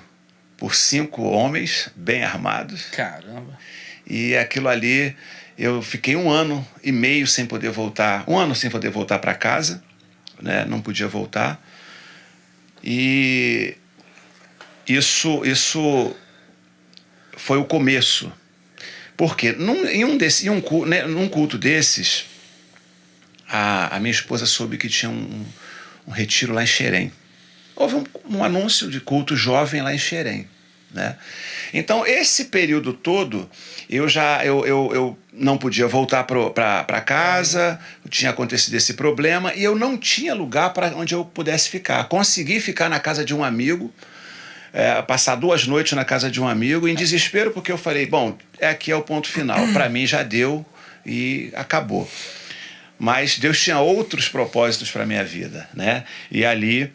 Speaker 3: por 5 homens bem armados.
Speaker 2: Caramba.
Speaker 3: E aquilo ali, eu fiquei 1 ano e meio sem poder voltar. 1 ano sem poder voltar para casa. Né? Não podia voltar. E isso foi o começo. Porque num culto desses, a minha esposa soube que tinha um retiro lá em Xerém. Houve um anúncio de culto jovem lá em Xerém. Né? Então, esse período todo, eu não podia voltar para casa, tinha acontecido esse problema, e eu não tinha lugar para onde eu pudesse ficar. Consegui ficar na casa de um amigo, passar 2 noites na casa de um amigo, em desespero, porque eu falei, aqui é o ponto final, para mim já deu e acabou. Mas Deus tinha outros propósitos para a minha vida, né? E ali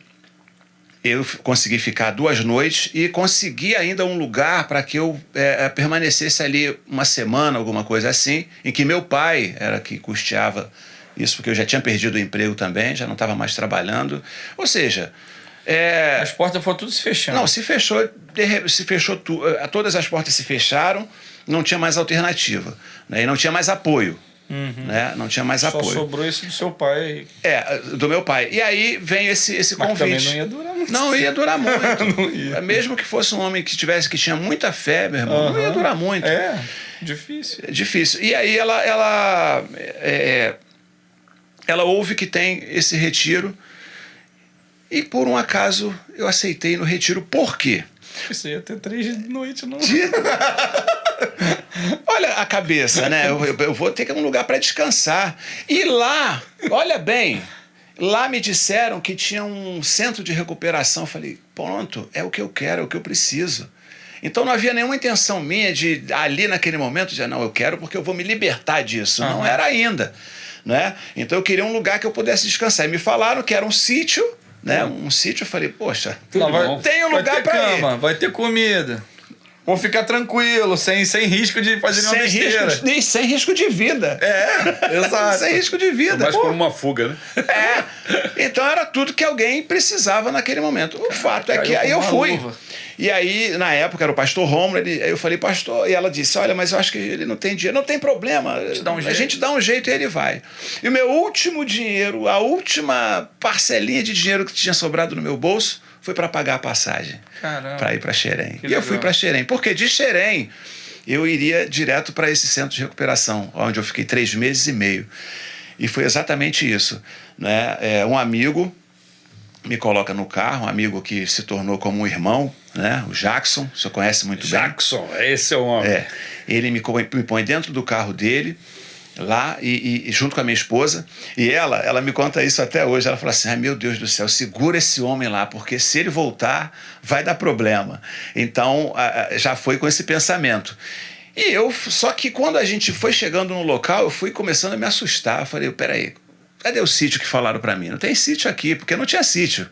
Speaker 3: eu consegui ficar 2 noites e consegui ainda um lugar para que eu permanecesse ali 1 semana, alguma coisa assim, em que meu pai era que custeava isso, porque eu já tinha perdido o emprego também, já não estava mais trabalhando. Ou seja...
Speaker 2: as portas foram tudo se fechando.
Speaker 3: Não, se fechou tudo. Todas as portas se fecharam, não tinha mais alternativa, né? E não tinha mais apoio. Né? Não tinha mais apoio.
Speaker 2: Só sobrou esse do seu pai.
Speaker 3: Do meu pai. E aí vem esse
Speaker 2: Mas
Speaker 3: convite.
Speaker 2: Também não ia durar muito.
Speaker 3: Não ia durar muito.
Speaker 2: Não ia.
Speaker 3: Mesmo que fosse um homem que tinha muita fé, meu irmão, não ia durar muito.
Speaker 2: Difícil.
Speaker 3: Difícil. E aí ela ouve que tem esse retiro e por um acaso eu aceitei no retiro. Por quê?
Speaker 2: Você ia ter 3 noites, não?
Speaker 3: Olha a cabeça, né? Eu vou ter um lugar para descansar. E lá, olha bem, lá me disseram que tinha um centro de recuperação. Eu falei, pronto, é o que eu quero, é o que eu preciso. Então não havia nenhuma intenção minha de, ali naquele momento, dizer, não, eu quero porque eu vou me libertar disso. Não era ainda, né? Então eu queria um lugar que eu pudesse descansar. E me falaram que era um sítio, né? Um sítio, eu falei, poxa,
Speaker 2: Não,
Speaker 3: tem um lugar para ir.
Speaker 2: Vai ter comida. Vou ficar tranquilo, sem risco de fazer nenhuma besteira.
Speaker 3: Sem risco de vida.
Speaker 2: Exato.
Speaker 3: Sem risco de vida.
Speaker 1: Mas como uma fuga, né?
Speaker 3: Então era tudo que alguém precisava naquele momento. O fato é que aí eu fui. Luva. E aí, na época, era o pastor Romulo, eu falei, pastor, e ela disse, olha, mas eu acho que ele não tem dinheiro. Não tem problema, a gente dá um jeito e ele vai. E o meu último dinheiro, a última parcelinha de dinheiro que tinha sobrado no meu bolso, foi para pagar a passagem, para ir para Xerém. E eu fui para Xerém, porque de Xerém eu iria direto para esse centro de recuperação, onde eu fiquei 3 meses e meio. E foi exatamente isso, né? Um amigo me coloca no carro, um amigo que se tornou como um irmão, né? O Jackson, o senhor conhece muito bem.
Speaker 1: Jackson, esse é o homem.
Speaker 3: Ele me põe dentro do carro dele, lá, e junto com a minha esposa, e ela me conta isso até hoje. Ela fala assim, ai meu Deus do céu, segura esse homem lá, porque se ele voltar, vai dar problema. Então, já foi com esse pensamento. Só que quando a gente foi chegando no local, eu fui começando a me assustar. Eu falei, peraí, cadê o sítio que falaram para mim? Não tem sítio aqui, porque não tinha sítio.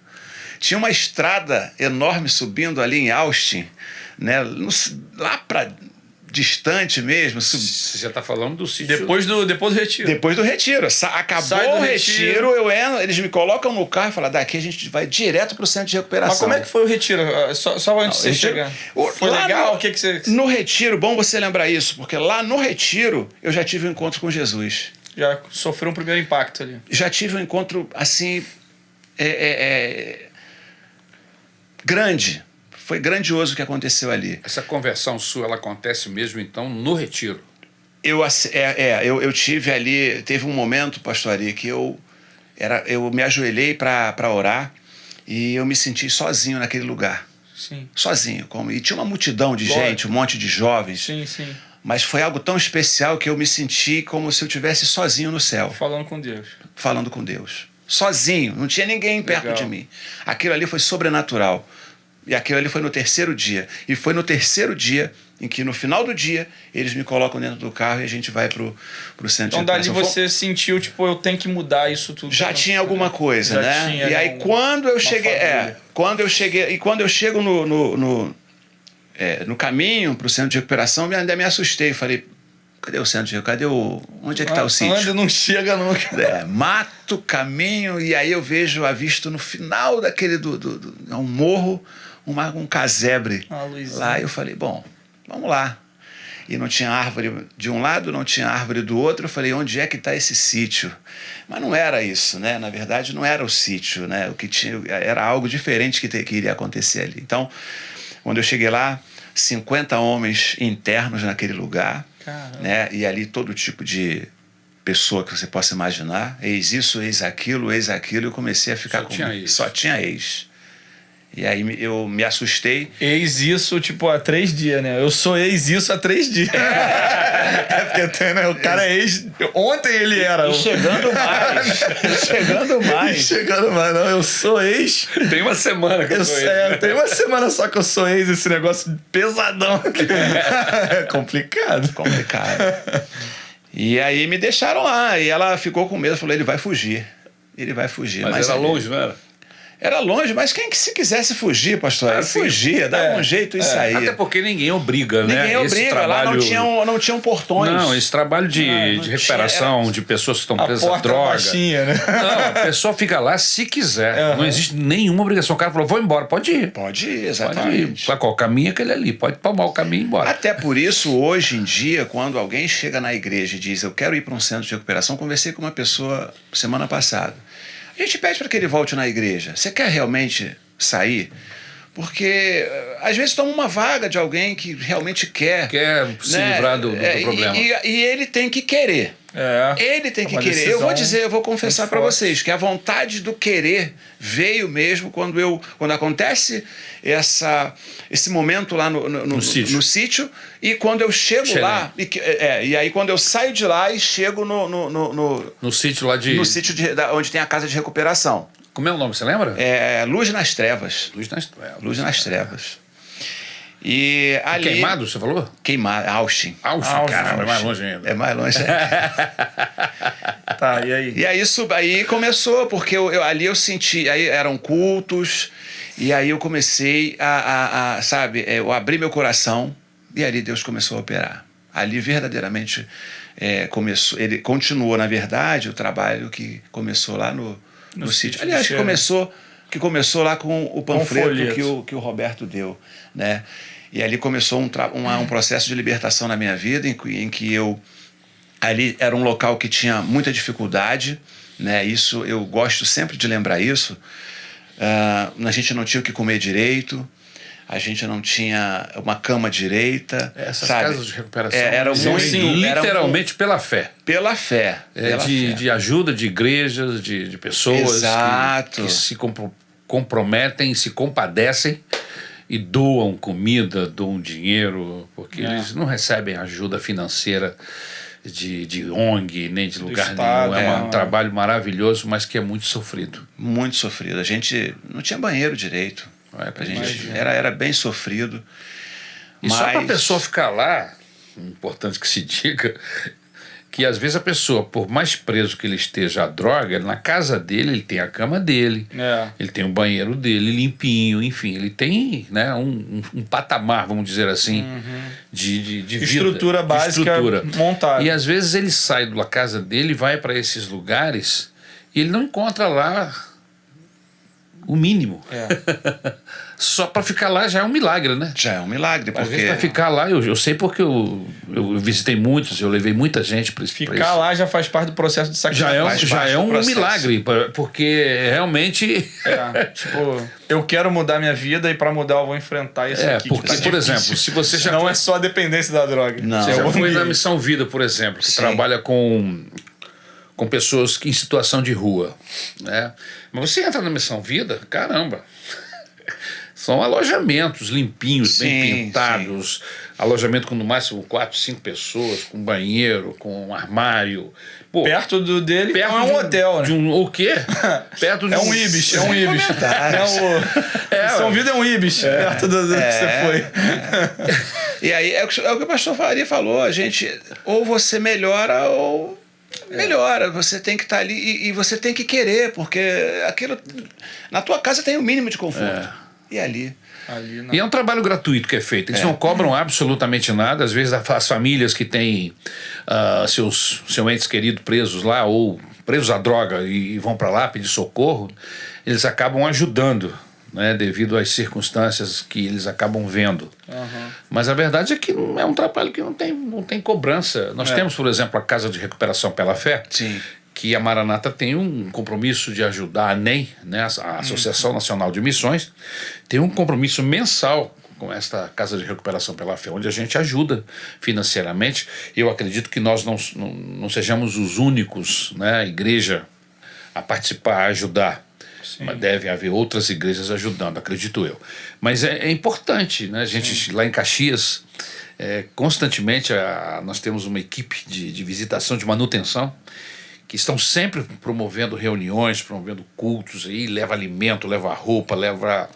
Speaker 3: Tinha uma estrada enorme subindo ali em Austin, né? Lá para distante mesmo.
Speaker 1: Você já está falando do sítio.
Speaker 2: Depois do retiro.
Speaker 3: Depois do retiro. Acabou o retiro, eu entro, eles me colocam no carro e falam, daqui a gente vai direto para o centro de recuperação.
Speaker 2: Mas como é que foi o retiro? Só antes de você chegar. Foi legal? O que você...
Speaker 3: No retiro, bom você lembrar isso, porque lá no retiro eu já tive um encontro com Jesus.
Speaker 2: Já sofreu um primeiro impacto ali.
Speaker 3: Já tive um encontro, assim, grande. Foi grandioso o que aconteceu ali.
Speaker 1: Essa conversão sua, ela acontece mesmo, então, no retiro?
Speaker 3: Eu tive ali, teve um momento, pastor Ari, que eu me ajoelhei para orar e eu me senti sozinho naquele lugar.
Speaker 2: Sim.
Speaker 3: Sozinho. E tinha uma multidão de gente, um monte de jovens.
Speaker 2: Sim, sim.
Speaker 3: Mas foi algo tão especial que eu me senti como se eu estivesse sozinho no céu.
Speaker 2: Falando com Deus.
Speaker 3: Falando com Deus. Sozinho, não tinha ninguém perto de mim. Aquilo ali foi sobrenatural. E aquilo ali foi no 3º dia. E foi no 3º dia em que, no final do dia, eles me colocam dentro do carro e a gente vai pro centro de recuperação.
Speaker 2: Então, dali você sentiu, tipo, eu tenho que mudar isso tudo.
Speaker 3: Já tinha alguma coisa, né? E aí, quando eu cheguei... E quando eu chego no caminho pro centro de recuperação, eu ainda me assustei. Falei, cadê o centro de recuperação? Onde é que está o sítio?
Speaker 2: Onde não chega nunca.
Speaker 3: Mato, caminho, e aí eu avisto no final daquele um morro, um casebre lá. Eu falei, bom, vamos lá. E não tinha árvore de um lado, não tinha árvore do outro. Eu falei, onde é que está esse sítio? Mas não era isso, né? Na verdade, não era o sítio, né? O que tinha era algo diferente que iria acontecer ali. Então, quando eu cheguei lá, 50 homens internos naquele lugar, né? E ali todo tipo de pessoa que você possa imaginar, eis isso, eis aquilo, eu comecei a ficar só tinha ex. E aí eu me assustei.
Speaker 2: Eis isso, tipo, há 3 dias, né? Eu sou ex isso há 3 dias. Porque né, o cara é ex... Ontem ele era.
Speaker 3: E chegando mais.
Speaker 2: Chegando mais, não. Eu sou ex...
Speaker 1: Tem uma semana que eu sou ex.
Speaker 2: Tem uma semana só que eu sou ex, esse negócio pesadão aqui. É complicado.
Speaker 3: E aí me deixaram lá. E ela ficou com medo, falou, ele vai fugir.
Speaker 1: Mas era longe, não era?
Speaker 3: Era longe, mas quem que se quisesse fugir, pastor? Fugia, dava um jeito e saía.
Speaker 1: Até porque ninguém obriga, né?
Speaker 3: Ninguém obriga,
Speaker 1: trabalho...
Speaker 3: lá não tinham portões.
Speaker 1: Não, esse trabalho de recuperação de pessoas que estão presas a droga.
Speaker 2: Baixinha, né?
Speaker 1: Não, a pessoa fica lá se quiser. Não existe nenhuma obrigação. O cara falou, vou embora, pode ir.
Speaker 3: Pode ir, exatamente.
Speaker 1: Qual o caminho é aquele ali, pode tomar o caminho e ir embora.
Speaker 3: Até por isso, hoje em dia, quando alguém chega na igreja e diz, eu quero ir para um centro de recuperação, conversei com uma pessoa semana passada. A gente pede para que ele volte na igreja. Você quer realmente sair? Porque às vezes toma uma vaga de alguém que realmente quer
Speaker 1: se livrar do problema.
Speaker 3: E ele tem que querer. Ele tem que querer.
Speaker 2: Decisão,
Speaker 3: eu vou confessar para vocês que a vontade do querer veio mesmo quando acontece esse momento lá no sítio, e quando eu chego lá, e aí quando eu saio de lá e chego
Speaker 1: no sítio lá
Speaker 3: no sítio onde tem a casa de recuperação.
Speaker 1: Como é o nome, você lembra?
Speaker 3: Luz nas Trevas.
Speaker 1: Luz nas Trevas.
Speaker 3: E ali...
Speaker 1: Queimado, você falou?
Speaker 3: Austin.
Speaker 1: Caramba, é mais longe ainda.
Speaker 3: É mais longe.
Speaker 2: Tá, e aí?
Speaker 3: E aí, aí começou, porque ali eu senti, aí eram cultos, e aí eu comecei sabe, eu abri meu coração, e ali Deus começou a operar. Ali verdadeiramente começou, ele continuou, na verdade, o trabalho que começou lá no sítio. Aliás, que começou lá com o panfleto que o Roberto deu, né? E ali começou um processo de libertação na minha vida, em que eu... Ali era um local que tinha muita dificuldade, né? Isso, eu gosto sempre de lembrar isso. A gente não tinha o que comer direito, a gente não tinha uma cama direita.
Speaker 1: Essas
Speaker 3: sabe?
Speaker 1: casas de recuperação
Speaker 3: eram
Speaker 1: literalmente pela fé.
Speaker 3: Pela fé.
Speaker 1: De ajuda de igrejas, de pessoas que se comprometem, se compadecem e doam comida, doam dinheiro, porque eles não recebem ajuda financeira de ONG, nem de lugar nenhum. É um trabalho maravilhoso, mas que é muito sofrido.
Speaker 3: Muito sofrido. A gente não tinha banheiro direito. Era bem sofrido.
Speaker 1: E só para a pessoa ficar lá, importante que se diga, que às vezes a pessoa, por mais preso que ele esteja à droga, na casa dele ele tem a cama dele, ele tem o banheiro dele limpinho, enfim, ele tem, né, um patamar, vamos dizer assim, de vida.
Speaker 2: Estrutura básica montada.
Speaker 1: E às vezes ele sai da casa dele e vai para esses lugares e ele não encontra lá o mínimo. Só para ficar lá já é um milagre, né?
Speaker 3: Já é um milagre, porque...
Speaker 1: Às vezes para ficar lá, eu sei porque eu visitei muitos, eu levei muita gente para esse...
Speaker 2: Ficar lá já faz parte do processo de sacrifício.
Speaker 1: Já é um milagre, porque realmente...
Speaker 2: tipo, eu quero mudar minha vida e para mudar eu vou enfrentar isso aqui.
Speaker 1: Porque, por exemplo, se você já...
Speaker 2: Não é só a dependência da droga.
Speaker 3: Não.
Speaker 1: Você já foi na Missão Vida, por exemplo, que trabalha com pessoas em situação de rua, né? Mas você entra na Missão Vida, caramba... São alojamentos limpinhos, bem pintados, alojamento com no máximo 4, 5 pessoas, com banheiro, com um armário. Pô, perto
Speaker 2: dele é um hotel, né?
Speaker 1: O quê? Perto de
Speaker 2: um Ibis. São Vida é um Ibis, perto do que você foi.
Speaker 3: E aí é o que o pastor Faria falou, a gente, ou você melhora ou... melhora, você tem que estar ali e você tem que querer, porque aquilo na tua casa tem o mínimo de conforto. E ali
Speaker 1: e é um trabalho gratuito que é feito. Eles não cobram absolutamente nada. Às vezes as famílias que têm seus entes queridos presos lá ou presos à droga e vão para lá pedir socorro, eles acabam ajudando, né, devido às circunstâncias que eles acabam vendo. Mas a verdade é que é um trabalho que não tem cobrança. Nós temos, por exemplo, a Casa de Recuperação pela Fé, que a Maranata tem um compromisso de ajudar a ANEM, né, a Associação Nacional de Missões, tem um compromisso mensal com esta Casa de Recuperação pela Fé, onde a gente ajuda financeiramente. Eu acredito que nós não sejamos os únicos, né, a igreja, a participar, a ajudar. Mas deve haver outras igrejas ajudando, acredito eu. Mas é importante, né? A gente lá em Caxias, constantemente nós temos uma equipe de visitação, de manutenção, que estão sempre promovendo reuniões, promovendo cultos, aí leva alimento, leva roupa, leva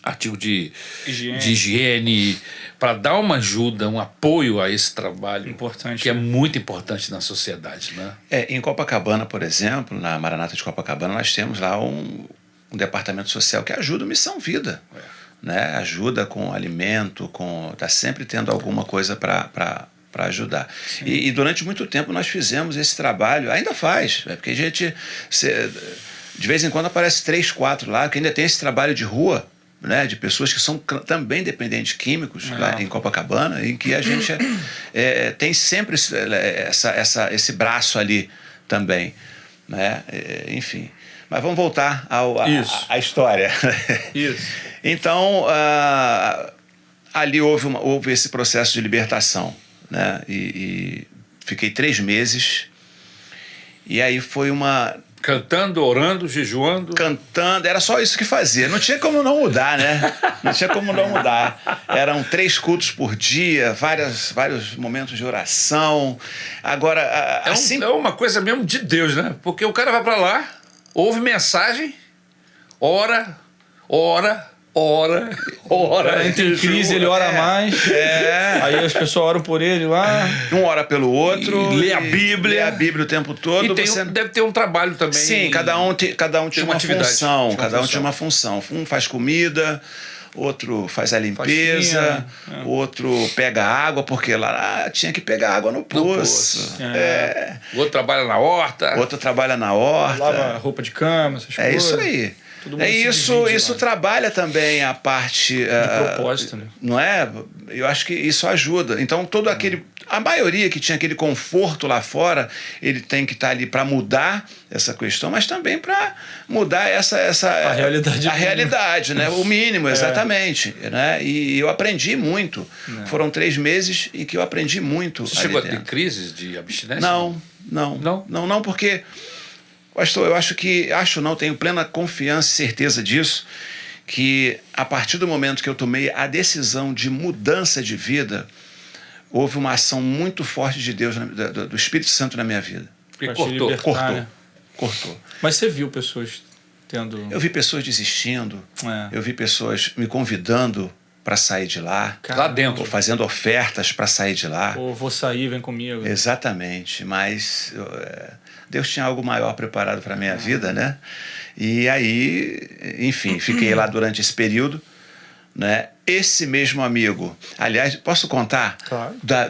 Speaker 1: artigo de higiene, para dar uma ajuda, um apoio a esse trabalho importante, que é muito importante na sociedade, né?
Speaker 3: Em Copacabana, por exemplo, na Maranata de Copacabana, nós temos lá um departamento social que ajuda a Missão Vida, né? Ajuda com alimento, tá sempre tendo alguma coisa para ajudar. E durante muito tempo nós fizemos esse trabalho, ainda faz, porque a gente, de vez em quando aparece 3, 4 lá, que ainda tem esse trabalho de rua, né, de pessoas que são também dependentes químicos lá em Copacabana, em que a gente tem sempre esse braço ali também, né? Enfim. Mas vamos voltar à história.
Speaker 2: Isso.
Speaker 3: Então, ali houve esse processo de libertação, né? E fiquei 3 meses, e aí foi
Speaker 1: cantando, orando, jejuando.
Speaker 3: Cantando, era só isso que fazia. Não tinha como não mudar, né? Não tinha como não mudar. Eram 3 cultos por dia, vários momentos de oração. Agora,
Speaker 1: é uma coisa mesmo de Deus, né? Porque o cara vai para lá, ouve mensagem, ora, ora.
Speaker 2: Entra em crise, ele ora mais. Aí as pessoas oram por ele lá.
Speaker 3: Um ora pelo outro.
Speaker 1: Lê a Bíblia.
Speaker 3: Lê a Bíblia o tempo todo.
Speaker 1: E deve ter um trabalho também.
Speaker 3: Sim, cada um tinha uma função. Cada um tinha uma função. Um faz comida, outro faz a limpeza, outro pega água, porque lá tinha que pegar água no poço.
Speaker 1: O outro trabalha na horta.
Speaker 3: Outro trabalha na horta.
Speaker 2: Lava roupa de cama, essas coisas.
Speaker 3: É isso aí. Isso trabalha também a parte...
Speaker 2: de propósito, né?
Speaker 3: Não é? Eu acho que isso ajuda. Então, todo aquele... A maioria que tinha aquele conforto lá fora, ele tem que estar ali para mudar essa questão, mas também para mudar a realidade. A realidade, né? O mínimo, exatamente. Né? E eu aprendi muito. Foram 3 meses em que eu aprendi muito.
Speaker 1: Você chegou a ter crises de abstinência?
Speaker 3: Não, porque... Pastor, tenho plena confiança e certeza disso, que a partir do momento que eu tomei a decisão de mudança de vida, houve uma ação muito forte de Deus, do Espírito Santo na minha vida.
Speaker 1: E
Speaker 3: Cortou.
Speaker 2: Mas você viu pessoas tendo...
Speaker 3: Eu vi pessoas desistindo, eu vi pessoas me convidando para sair de lá.
Speaker 1: Lá dentro.
Speaker 3: Ou fazendo ofertas para sair de lá.
Speaker 2: Ou vou sair, vem comigo.
Speaker 3: Exatamente, mas... Deus tinha algo maior preparado para a minha vida, né? E aí, enfim, fiquei lá durante esse período, né? Esse mesmo amigo, aliás, posso contar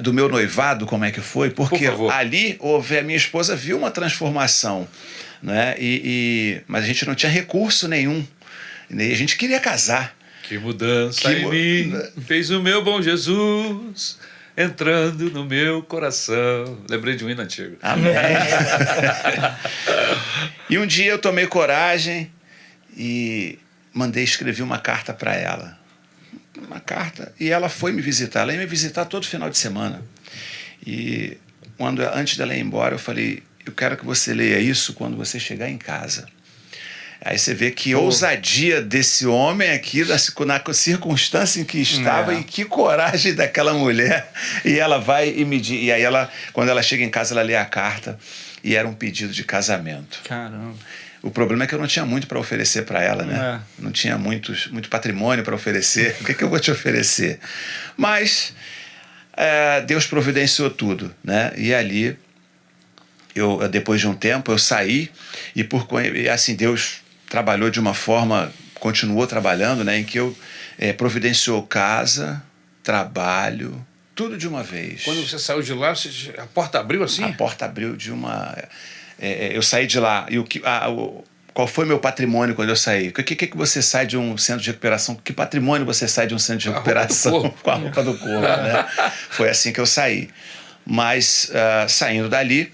Speaker 3: do meu noivado como é que foi? Porque ali a minha esposa viu uma transformação, né? Mas a gente não tinha recurso nenhum, e a gente queria casar.
Speaker 1: Que mudança em mim fez o meu bom Jesus entrando no meu coração. Lembrei de um hino antigo.
Speaker 3: Amém. E um dia eu tomei coragem e mandei escrever uma carta para ela. Uma carta. E ela foi me visitar. Ela ia me visitar todo final de semana. E antes dela ir embora, eu falei, eu quero que você leia isso quando você chegar em casa. Aí você vê que ousadia desse homem aqui, na circunstância em que estava, e que coragem daquela mulher. E ela vai e me diz. E aí, quando ela chega em casa, ela lê a carta e era um pedido de casamento.
Speaker 2: Caramba.
Speaker 3: O problema é que eu não tinha muito para oferecer para ela, né? Não tinha muito patrimônio para oferecer. O que eu vou te oferecer? Mas Deus providenciou tudo, né? E ali, depois de um tempo, eu saí e assim, Deus trabalhou de uma forma, continuou trabalhando, né, em que eu providenciou casa, trabalho, tudo de uma vez.
Speaker 1: Quando você saiu de lá, a porta abriu assim?
Speaker 3: A porta abriu de uma... eu saí de lá, e qual foi meu patrimônio quando eu saí? O que você sai de um centro de recuperação? Que patrimônio você sai de um centro de recuperação? Com a roupa do corpo, né? Foi assim que eu saí. Mas, saindo dali,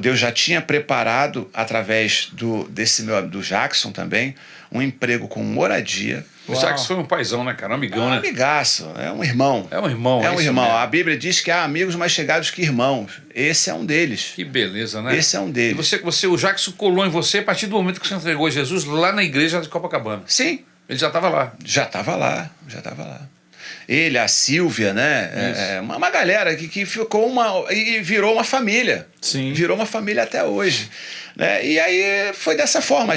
Speaker 3: Deus já tinha preparado, através do Jackson também, um emprego com moradia.
Speaker 1: O Jackson foi um paizão, né, cara? Um amigão, né?
Speaker 3: Amigaço, é um irmão.
Speaker 1: É um irmão.
Speaker 3: É um irmão. A Bíblia diz que há amigos mais chegados que irmãos. Esse é um deles.
Speaker 1: Que beleza, né?
Speaker 3: Esse é um deles.
Speaker 1: E o Jackson colou em você a partir do momento que você entregou Jesus lá na igreja de Copacabana.
Speaker 3: Sim.
Speaker 1: Ele já estava lá.
Speaker 3: Já estava lá. Ele, a Silvia, né? Uma galera que ficou e virou uma família.
Speaker 2: Sim.
Speaker 3: Virou uma família até hoje. Né? E aí foi dessa forma.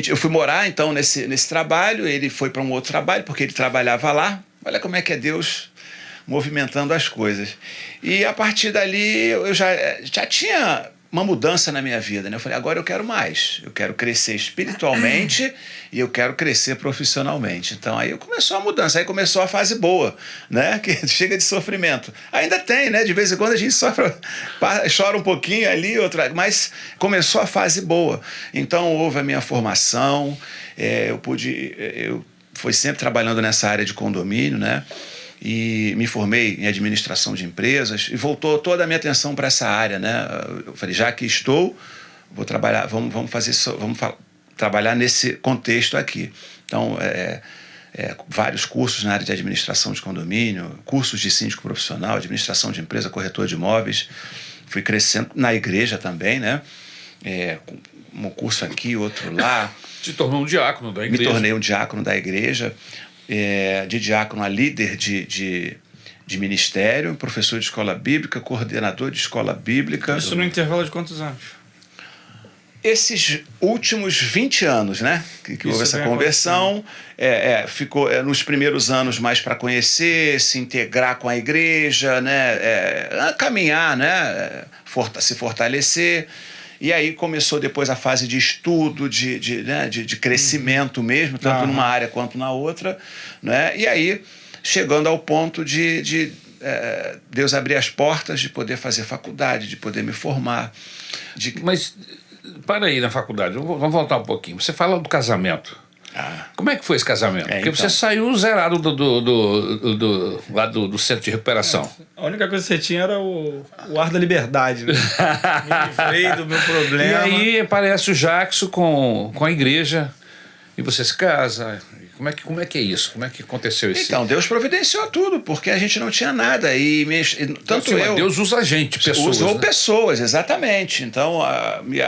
Speaker 3: Eu fui morar então nesse trabalho, ele foi para um outro trabalho, porque ele trabalhava lá. Olha como é que é Deus movimentando as coisas. E a partir dali eu já tinha uma mudança na minha vida, né? Eu falei, agora eu quero mais. Eu quero crescer espiritualmente e eu quero crescer profissionalmente. Então aí começou a mudança, aí começou a fase boa, né? Que chega de sofrimento. Ainda tem, né? De vez em quando a gente chora um pouquinho ali, mas começou a fase boa. Então houve a minha formação, eu fui sempre trabalhando nessa área de condomínio, né? E me formei em administração de empresas e voltou toda a minha atenção para essa área, né? Eu falei, já que estou, vou trabalhar, vamos trabalhar nesse contexto aqui. Então, vários cursos na área de administração de condomínio, cursos de síndico profissional, administração de empresa, corretor de imóveis. Fui crescendo na igreja também, né? Um curso aqui, outro lá.
Speaker 1: Te tornou um diácono da igreja.
Speaker 3: Me tornei um diácono da igreja. De diácono a líder de ministério, professor de escola bíblica, coordenador de escola bíblica.
Speaker 2: Isso no intervalo de quantos anos?
Speaker 3: esses últimos 20 anos, né? Que houve essa conversão, ficou nos primeiros anos mais para conhecer, se integrar com a igreja, né? Caminhar, né? Se fortalecer. E aí começou depois a fase de estudo, de crescimento mesmo, tanto numa área quanto na outra, né? E aí, chegando ao ponto de Deus abrir as portas de poder fazer faculdade, de poder me formar.
Speaker 1: Mas, para aí na faculdade, vamos voltar um pouquinho. Você fala do casamento. Como é que foi esse casamento? Porque você saiu zerado lá do centro de recuperação.
Speaker 2: A única coisa que você tinha era o ar da liberdade, né? Me livrei do meu problema.
Speaker 1: E aí aparece o Jackson com a igreja e você se casa. Como é que é isso? Como é que aconteceu isso?
Speaker 3: Então, Deus providenciou tudo, porque a gente não tinha nada.
Speaker 1: Deus usa a gente, pessoas.
Speaker 3: Usou,
Speaker 1: né?
Speaker 3: Pessoas, exatamente. Então,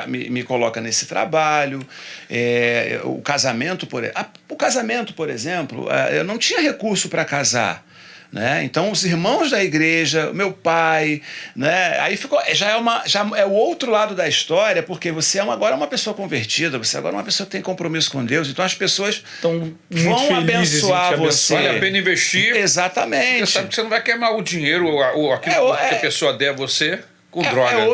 Speaker 3: me coloca nesse trabalho. O casamento, por exemplo, eu não tinha recurso para casar. Né? Então os irmãos da igreja, meu pai, né? Aí já é o outro lado da história, porque você agora é uma pessoa convertida, você agora é uma pessoa que tem compromisso com Deus, então as pessoas vão abençoar você.
Speaker 1: Vale a pena investir.
Speaker 3: Exatamente.
Speaker 1: Você sabe que você não vai queimar o dinheiro ou aquilo que a pessoa der a você com droga.
Speaker 3: É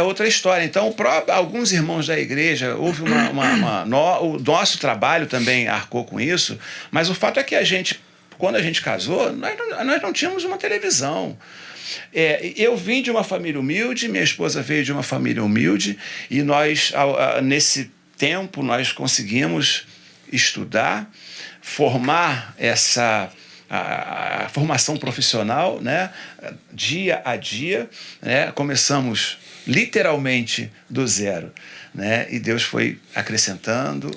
Speaker 3: outra história. Então, alguns irmãos da igreja, houve o nosso trabalho também arcou com isso, mas o fato é que quando a gente casou, nós não tínhamos uma televisão. Eu vim de uma família humilde, minha esposa veio de uma família humilde, e nós, nesse tempo, nós conseguimos estudar, formar a formação profissional, né? Dia a dia, né? Começamos literalmente do zero. Né? E Deus foi acrescentando.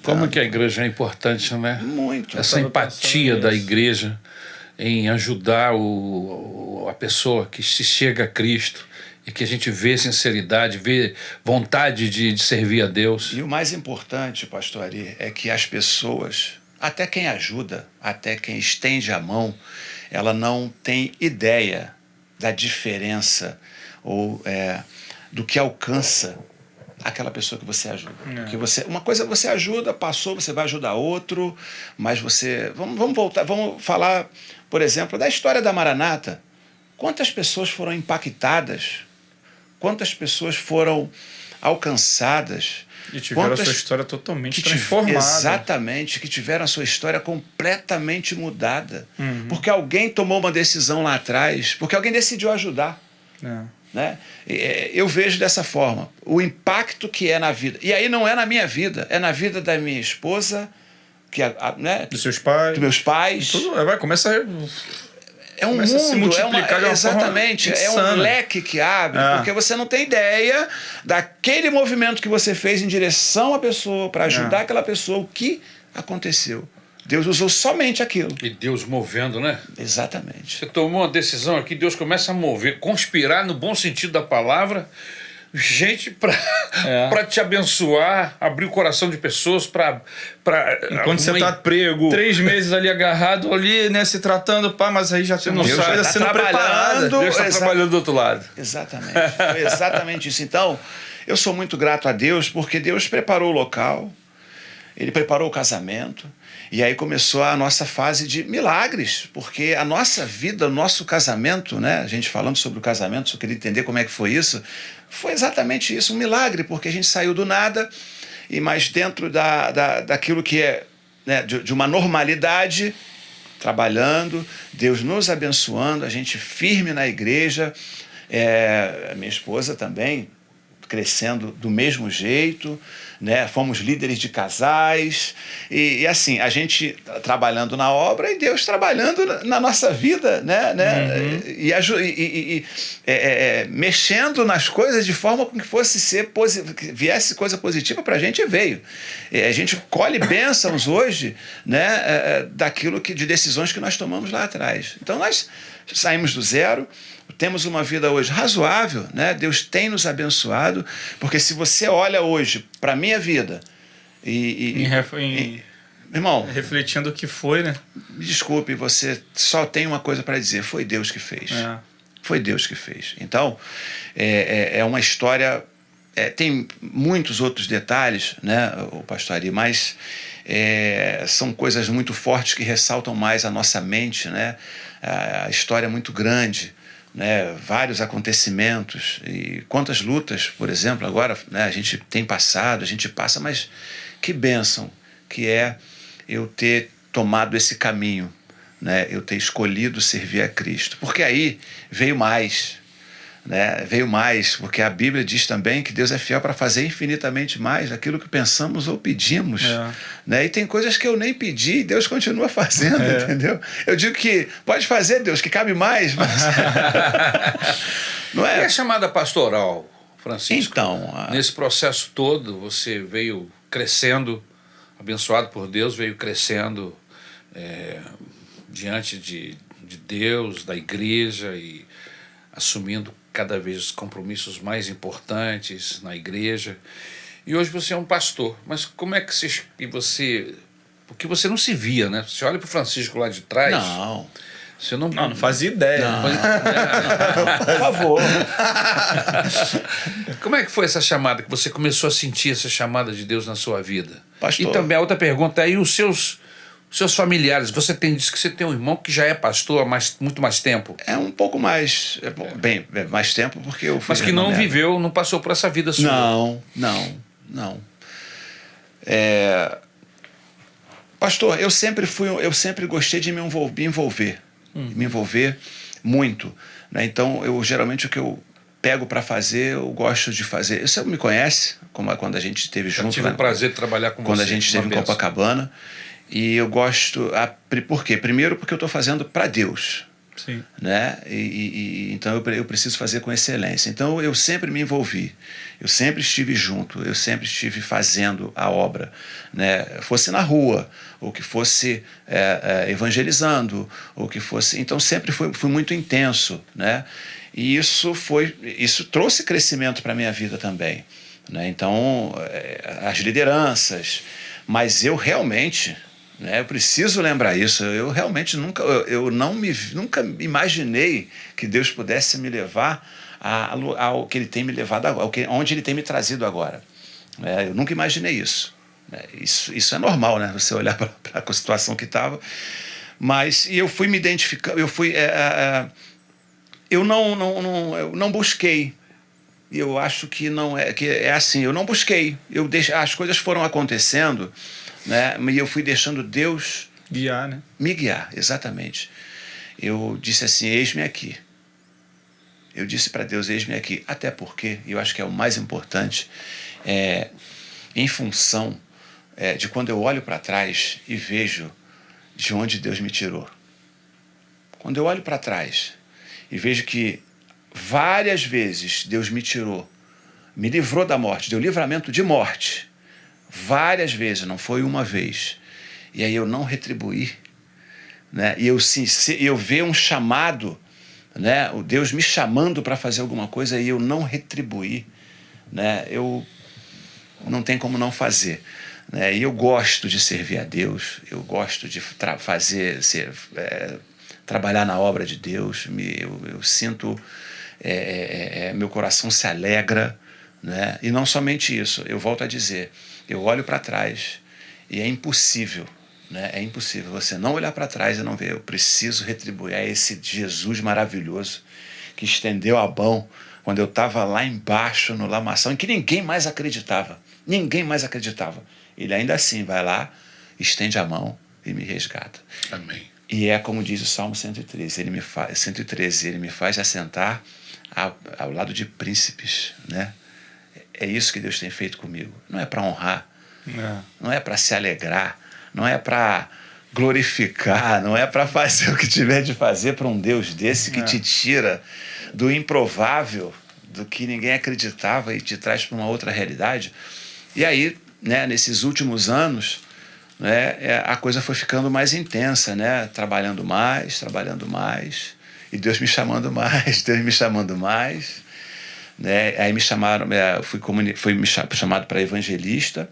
Speaker 1: Como que a igreja é importante, né?
Speaker 3: Muito.
Speaker 1: Essa empatia da igreja em ajudar a pessoa que se chega a Cristo e que a gente vê sinceridade, vê vontade de servir a Deus.
Speaker 3: E o mais importante, pastor Ari, é que as pessoas, até quem ajuda, até quem estende a mão, ela não tem ideia da diferença ou do que alcança aquela pessoa que você ajuda. Que uma coisa você ajuda, passou, você vai ajudar outro, mas você... Vamos falar, por exemplo, da história da Maranata. Quantas pessoas foram impactadas? Quantas pessoas foram alcançadas?
Speaker 2: E tiveram a sua história totalmente transformada.
Speaker 3: Exatamente, que tiveram a sua história completamente mudada. Porque alguém tomou uma decisão lá atrás, porque alguém decidiu ajudar. Né? Eu vejo dessa forma o impacto que é na vida, e aí não é na minha vida, é na vida da minha esposa, né?
Speaker 2: Dos seus pais,
Speaker 3: dos meus pais.
Speaker 2: Tudo começa
Speaker 3: é um mundo,
Speaker 2: se multiplicar
Speaker 3: exatamente, é um leque que abre, porque você não tem ideia daquele movimento que você fez em direção à pessoa, para ajudar aquela pessoa, o que aconteceu. Deus usou somente aquilo.
Speaker 1: E Deus movendo, né?
Speaker 3: Exatamente.
Speaker 1: Você tomou uma decisão aqui, Deus começa a mover, conspirar no bom sentido da palavra, gente para te abençoar, abrir o coração de pessoas para
Speaker 2: enquanto você está
Speaker 1: emprego.
Speaker 2: 3 meses ali agarrado ali, né, se tratando, mas aí já você não
Speaker 3: Deus
Speaker 2: sai,
Speaker 3: já
Speaker 2: sendo preparado.
Speaker 1: Deus está trabalhando do outro lado.
Speaker 3: Exatamente. Foi exatamente isso. Então, eu sou muito grato a Deus, porque Deus preparou o local, Ele preparou o casamento. E aí começou a nossa fase de milagres, porque a nossa vida, o nosso casamento, né? A gente falando sobre o casamento, só queria entender como é que foi isso. Foi exatamente isso, um milagre, porque a gente saiu do nada, mas dentro daquilo que é, né, de uma normalidade, trabalhando, Deus nos abençoando, a gente firme na igreja, a minha esposa também crescendo do mesmo jeito, né? Fomos líderes de casais e assim, a gente trabalhando na obra e Deus trabalhando na nossa vida, né? E mexendo nas coisas de forma com que que viesse coisa positiva para a gente, veio. A gente colhe bênçãos hoje, né? De decisões que nós tomamos lá atrás. Então nós saímos do zero, temos uma vida hoje razoável, né? Deus tem nos abençoado, porque se você olha hoje para a minha vida irmão,
Speaker 2: refletindo o que foi, né?
Speaker 3: Me desculpe, você só tem uma coisa para dizer: foi Deus que fez. Foi Deus que fez. Então, é uma história tem muitos outros detalhes, né, o pastor Ari, mas são coisas muito fortes que ressaltam mais a nossa mente, né? A história é muito grande, né? Vários acontecimentos e quantas lutas, por exemplo, agora, né, a gente tem passado, a gente passa, mas que bênção que é eu ter tomado esse caminho, né? Eu ter escolhido servir a Cristo, porque aí veio mais. Né? Veio mais, porque a Bíblia diz também que Deus é fiel para fazer infinitamente mais daquilo que pensamos ou pedimos. Né? E tem coisas que eu nem pedi e Deus continua fazendo, entendeu? Eu digo que pode fazer, Deus, que cabe mais. Mas... Não é?
Speaker 1: E a chamada pastoral, Francisco?
Speaker 3: Então,
Speaker 1: nesse processo todo, você veio crescendo, abençoado por Deus, veio crescendo diante de Deus, da igreja, e assumindo cada vez os compromissos mais importantes na igreja. E hoje você é um pastor. Mas como é que você... Porque você não se via, né? Você olha para o Francisco lá de trás...
Speaker 3: Não.
Speaker 1: Você não...
Speaker 2: Não fazia ideia.
Speaker 3: Não. Por favor.
Speaker 1: Como é que foi essa chamada, que você começou a sentir essa chamada de Deus na sua vida?
Speaker 3: Pastor.
Speaker 1: E também a outra pergunta, aí os seus familiares, você disse que você tem um irmão que já é pastor há muito mais tempo.
Speaker 3: É um pouco mais, bem, mais tempo, porque eu fui...
Speaker 1: Mas que não viveu, não passou por essa vida sua.
Speaker 3: Não. Pastor, eu sempre gostei de me envolver muito. Né? Então, geralmente o que eu pego para fazer, eu gosto de fazer. Você me conhece, como quando a gente esteve junto.
Speaker 1: Eu tive o prazer de trabalhar com
Speaker 3: quando
Speaker 1: você.
Speaker 3: Quando a gente esteve em Copacabana. E eu gosto... Por quê? Primeiro porque eu estou fazendo para Deus.
Speaker 2: Sim.
Speaker 3: Né? Então eu preciso fazer com excelência. Então eu sempre me envolvi. Eu sempre estive junto. Eu sempre estive fazendo a obra. Né? Fosse na rua, ou que fosse evangelizando, ou que fosse... Então sempre fui muito intenso. Né? E isso trouxe crescimento para a minha vida também. Né? Então, as lideranças... Mas eu realmente... Eu preciso lembrar isso. Eu realmente nunca imaginei que Deus pudesse me levar ao que Ele tem me levado agora, onde Ele tem me trazido agora. Eu nunca imaginei isso. Isso é normal, né? Você olhar para a situação que estava. Mas eu fui me identificando. Eu não busquei. E eu acho que não que é assim. Eu não busquei. As coisas foram acontecendo. Né? E eu fui deixando Deus
Speaker 2: guiar, né?
Speaker 3: Me guiar, exatamente. Eu disse assim, eis-me aqui. Eu disse para Deus, eis-me aqui. Até porque, eu acho que é o mais importante, em função de quando eu olho para trás e vejo de onde Deus me tirou. Quando eu olho para trás e vejo que várias vezes Deus me tirou, me livrou da morte, deu livramento de morte, várias vezes, não foi uma vez. E aí eu não retribuí, né? E eu ver um chamado, né? O Deus me chamando para fazer alguma coisa e eu não retribuí, né? Eu não tem como não fazer, né? E eu gosto de servir a Deus, eu gosto de trabalhar na obra de Deus, eu sinto, meu coração se alegra, né? E não somente isso, eu volto a dizer, eu olho para trás e é impossível, né? É impossível você não olhar para trás e não ver. Eu preciso retribuir a esse Jesus maravilhoso que estendeu a mão quando eu estava lá embaixo no lamaçal, em que ninguém mais acreditava. Ninguém mais acreditava. Ele ainda assim vai lá, estende a mão e me resgata.
Speaker 1: Amém.
Speaker 3: E é como diz o Salmo 113, ele me faz assentar ao lado de príncipes, né? É isso que Deus tem feito comigo. Não é para honrar, não é para se alegrar, não é para glorificar, não é para fazer o que tiver de fazer para um Deus desse que te tira do improvável, do que ninguém acreditava e te traz para uma outra realidade. E aí, né, nesses últimos anos, né, a coisa foi ficando mais intensa, né? Trabalhando mais, e Deus me chamando mais, né? Aí me chamaram, fui chamado para evangelista,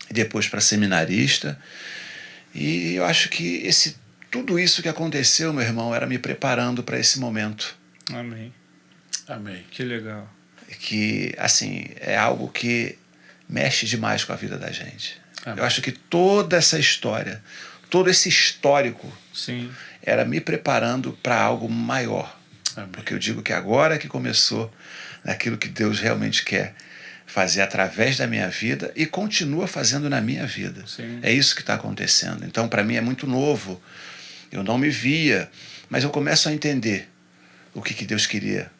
Speaker 3: e depois para seminarista, e eu acho que tudo isso que aconteceu, meu irmão, era me preparando para esse momento.
Speaker 2: Amém.
Speaker 1: Amém.
Speaker 2: Que legal.
Speaker 3: que, assim, é algo que mexe demais com a vida da gente.
Speaker 1: Amém.
Speaker 3: Eu acho que toda essa história, todo esse histórico,
Speaker 2: Sim.
Speaker 3: era me preparando para algo maior.
Speaker 1: Amém.
Speaker 3: Porque eu digo que agora que começou aquilo que Deus realmente quer fazer através da minha vida e continua fazendo na minha vida.
Speaker 2: Sim.
Speaker 3: É isso que está acontecendo. Então, para mim é muito novo. Eu não me via, mas eu começo a entender o que Deus queria.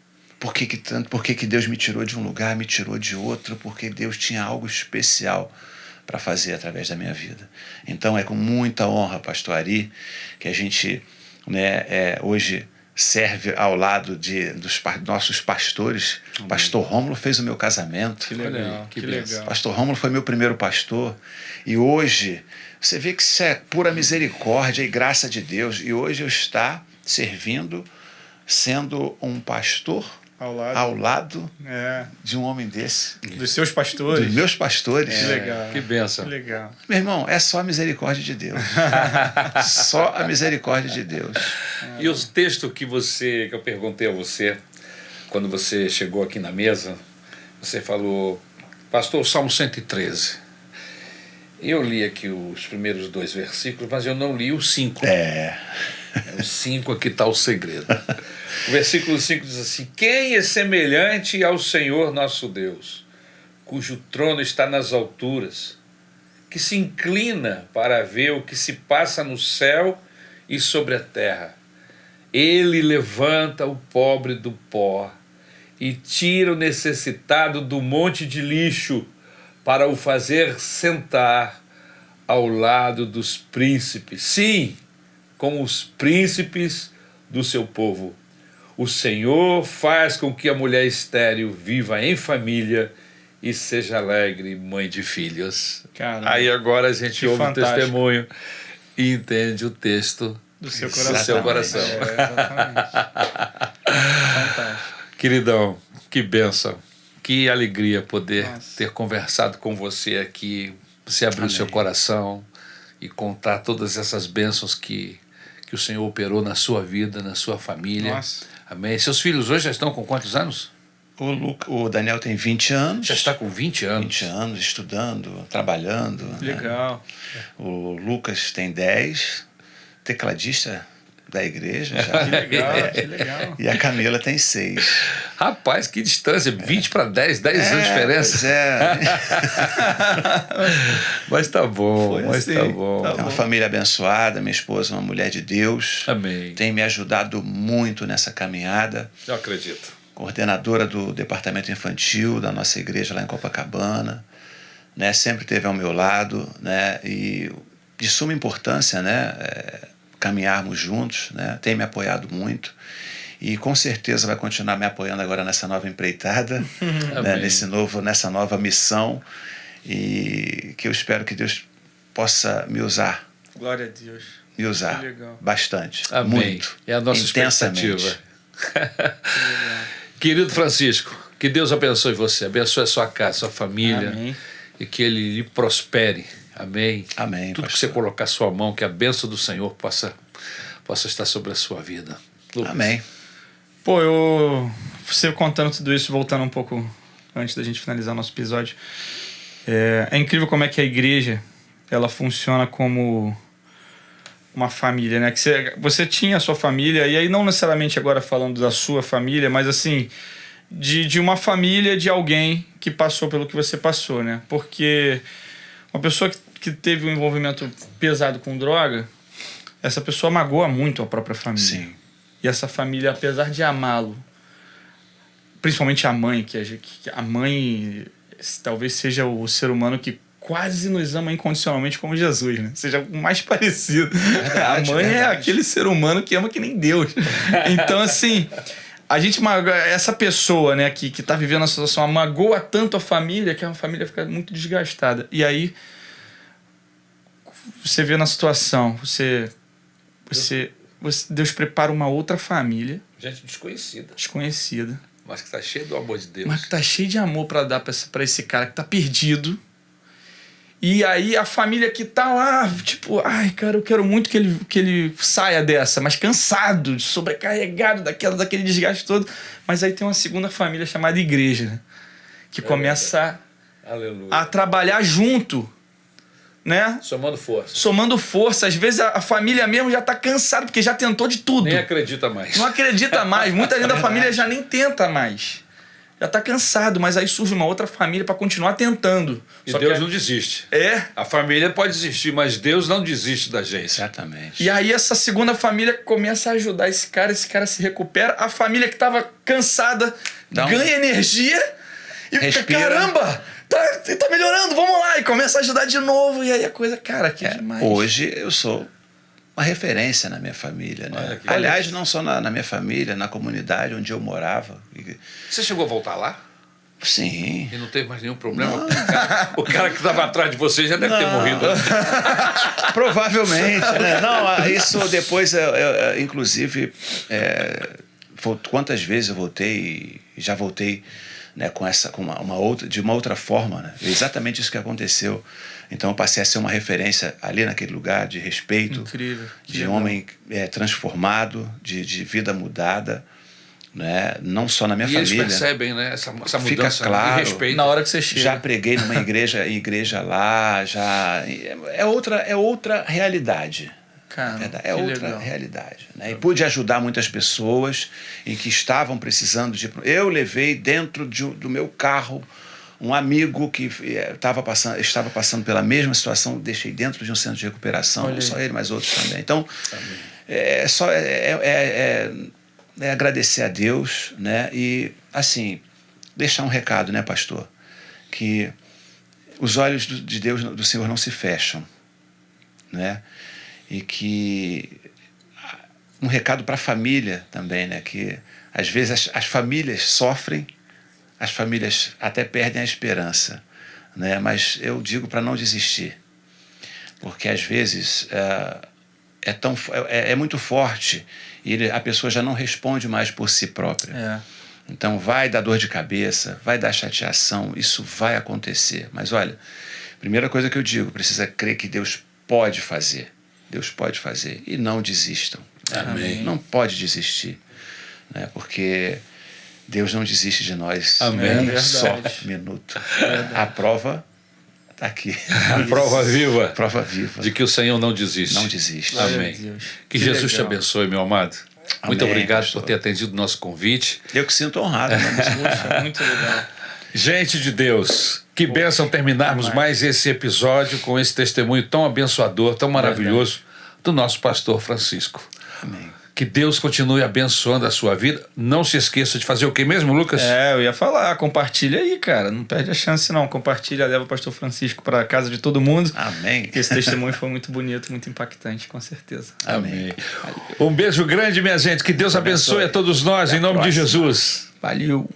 Speaker 3: Por que Deus me tirou de um lugar, me tirou de outro, porque Deus tinha algo especial para fazer através da minha vida. Então é com muita honra, pastor Ari, que a gente, né, hoje serve ao lado dos nossos pastores.
Speaker 1: Amém.
Speaker 3: Pastor Rômulo fez o meu casamento.
Speaker 2: Que legal, que legal.
Speaker 3: Pastor Rômulo foi meu primeiro pastor. E hoje, você vê que isso é pura misericórdia e graça de Deus. E hoje eu estou servindo, sendo um pastor ao lado de um homem desse.
Speaker 2: Dos seus pastores?
Speaker 3: Dos meus pastores.
Speaker 2: Que legal.
Speaker 1: Que bênção.
Speaker 2: Que legal.
Speaker 3: Meu irmão, é só a misericórdia de Deus. Só a misericórdia de Deus.
Speaker 1: E os textos que eu perguntei a você, quando você chegou aqui na mesa, você falou, pastor, Salmo 113. Eu li aqui os primeiros 2 versículos, mas eu não li o 5. É o 5 aqui está o segredo. O versículo 5 diz assim: quem é semelhante ao Senhor nosso Deus, cujo trono está nas alturas, que se inclina para ver o que se passa no céu e sobre a terra. Ele levanta o pobre do pó e tira o necessitado do monte de lixo para o fazer sentar ao lado dos príncipes. Sim, com os príncipes do seu povo. O Senhor faz com que a mulher estéril viva em família e seja alegre mãe de filhos.
Speaker 2: Caramba.
Speaker 1: Aí agora a gente ouve
Speaker 2: fantástico.
Speaker 1: o testemunho e entende o texto
Speaker 2: do seu coração.
Speaker 1: Do seu coração.
Speaker 2: Exatamente. Fantástico.
Speaker 1: Queridão, que bênção, que alegria poder ter conversado com você aqui, você abrir o seu coração e contar todas essas bênçãos que o Senhor operou na sua vida, na sua família.
Speaker 2: Nossa.
Speaker 1: Amém. Seus filhos hoje já estão com quantos anos?
Speaker 3: O Daniel tem 20 anos.
Speaker 1: Já está com 20 anos.
Speaker 3: 20 anos, estudando, trabalhando.
Speaker 2: Legal.
Speaker 3: Né? O Lucas tem 10, tecladista da igreja. Já.
Speaker 2: Que legal, que legal.
Speaker 3: E a Camila tem 6.
Speaker 1: Rapaz, que distância, 20 para 10 anos de diferença.
Speaker 3: Pois é.
Speaker 1: Mas tá bom,
Speaker 2: Foi
Speaker 1: mas
Speaker 2: assim,
Speaker 1: tá bom.
Speaker 3: É uma família abençoada, minha esposa é uma mulher de Deus.
Speaker 1: Amém.
Speaker 3: Tem me ajudado muito nessa caminhada.
Speaker 1: Eu acredito.
Speaker 3: Coordenadora do departamento infantil da nossa igreja lá em Copacabana, né? Sempre esteve ao meu lado, né? E de suma importância, né? Caminharmos juntos, né? Tem me apoiado muito e com certeza vai continuar me apoiando agora nessa nova empreitada, né? Nessa nova missão, e que eu espero que Deus possa me usar.
Speaker 2: Glória a Deus.
Speaker 3: Me usar bastante.
Speaker 1: Amém.
Speaker 3: Muito.
Speaker 1: É a nossa expectativa. Querido Francisco, que Deus abençoe você, abençoe a sua casa, a sua família.
Speaker 2: Amém.
Speaker 1: E que Ele lhe prospere. Amém.
Speaker 3: Amém.
Speaker 1: Tudo
Speaker 3: pastor.
Speaker 1: que você colocar a sua mão, que a bênção do Senhor possa estar sobre a sua vida. Lucas.
Speaker 3: Amém.
Speaker 2: Pô, você contando tudo isso, voltando um pouco antes da gente finalizar nosso episódio, é incrível como é que a igreja ela funciona como uma família, né? Que você tinha a sua família, e aí não necessariamente agora falando da sua família, mas assim, de uma família de alguém que passou pelo que você passou, né? Porque uma pessoa que teve um envolvimento pesado com droga, essa pessoa magoa muito a própria família.
Speaker 3: Sim.
Speaker 2: E essa família, apesar de amá-lo, principalmente a mãe, que a mãe talvez seja o ser humano que quase nos ama incondicionalmente como Jesus, né? Seja o mais parecido.
Speaker 3: Verdade,
Speaker 2: a mãe
Speaker 3: verdade.
Speaker 2: é aquele ser humano que ama que nem Deus. Então, assim, essa pessoa, né, que tá vivendo a situação, magoa tanto a família que a família fica muito desgastada. E aí, você vê na situação, Deus prepara uma outra família.
Speaker 1: Gente desconhecida. Mas que está cheio do amor de Deus.
Speaker 2: Mas que tá cheio de amor para dar para esse cara que tá perdido. E aí a família que tá lá, tipo, ai, cara, eu quero muito que ele saia dessa, mas cansado, sobrecarregado daquele desgaste todo. Mas aí tem uma segunda família chamada igreja, né? Que começa a trabalhar junto, né?
Speaker 1: Somando força.
Speaker 2: Somando força. Às vezes a família mesmo já tá cansada, porque já tentou de tudo.
Speaker 1: Nem acredita mais.
Speaker 2: Não acredita mais. Muita gente da família já nem tenta mais. Já tá cansado, mas aí surge uma outra família para continuar tentando.
Speaker 1: E Deus não desiste. A família pode desistir, mas Deus não desiste da gente.
Speaker 3: Exatamente.
Speaker 2: E aí essa segunda família começa a ajudar esse cara se recupera. A família que tava cansada ganha energia e fica, caramba, tá melhorando, vamos lá. E começa a ajudar de novo. E aí a coisa, cara, que demais.
Speaker 3: Hoje eu sou uma referência na minha família, né? Aliás, não só na minha família, na comunidade onde eu morava.
Speaker 1: Você chegou a voltar lá?
Speaker 3: Sim.
Speaker 1: E não teve mais nenhum problema? O cara que estava atrás de você já deve ter morrido.
Speaker 3: Provavelmente, né? Não, isso depois, inclusive, quantas vezes eu voltei, já voltei, né, de uma outra forma, né? Exatamente isso que aconteceu. Então eu passei a ser uma referência ali naquele lugar de respeito,
Speaker 2: incrível,
Speaker 3: de homem transformado, de vida mudada, né? Não só na minha família.
Speaker 1: E eles percebem, né, essa mudança.
Speaker 3: Fica claro,
Speaker 1: de respeito.
Speaker 2: Na hora que você chega.
Speaker 3: Já preguei numa igreja lá, é outra realidade.
Speaker 2: Cara,
Speaker 3: é outra
Speaker 2: legal.
Speaker 3: realidade, né? E pude ajudar muitas pessoas em que estavam precisando de... Eu levei dentro do meu carro um amigo que estava passando pela mesma situação, deixei dentro de um centro de recuperação, não só ele, mas outros também. Então, é agradecer a Deus, né? E, assim, deixar um recado, né, pastor? Que os olhos de Deus, do Senhor, não se fecham, né? E que um recado para a família também, né? Que às vezes as famílias sofrem, as famílias até perdem a esperança, né? Mas eu digo para não desistir, porque às vezes é muito forte e a pessoa já não responde mais por si própria. Então vai dar dor de cabeça, vai dar chateação, isso vai acontecer. Mas olha, primeira coisa que eu digo, precisa crer que Deus pode fazer. Deus pode fazer. E não desistam.
Speaker 1: Amém.
Speaker 3: Não pode desistir, né? Porque Deus não desiste de nós.
Speaker 1: Amém.
Speaker 3: Só minuto. A prova está aqui.
Speaker 1: A prova viva.
Speaker 3: Prova viva.
Speaker 1: De que o Senhor não desiste.
Speaker 3: Não desiste.
Speaker 1: Amém. Que Jesus te abençoe, meu amado. Muito obrigado, pastor, por ter atendido o nosso convite.
Speaker 3: Eu que sinto honrado.
Speaker 2: Muito legal.
Speaker 1: Gente de Deus, que bênção terminarmos mais esse episódio com esse testemunho tão abençoador, tão maravilhoso do nosso pastor Francisco.
Speaker 3: Amém.
Speaker 1: Que Deus continue abençoando a sua vida. Não se esqueça de fazer o que mesmo, Lucas?
Speaker 2: Eu ia falar, compartilha aí, cara. Não perde a chance, não. Compartilha, leva o pastor Francisco para casa de todo mundo.
Speaker 3: Amém.
Speaker 2: Porque esse testemunho foi muito bonito, muito impactante, com certeza.
Speaker 1: Amém. Um beijo grande, minha gente. Que Deus abençoe a todos nós, em nome de Jesus.
Speaker 2: Valeu.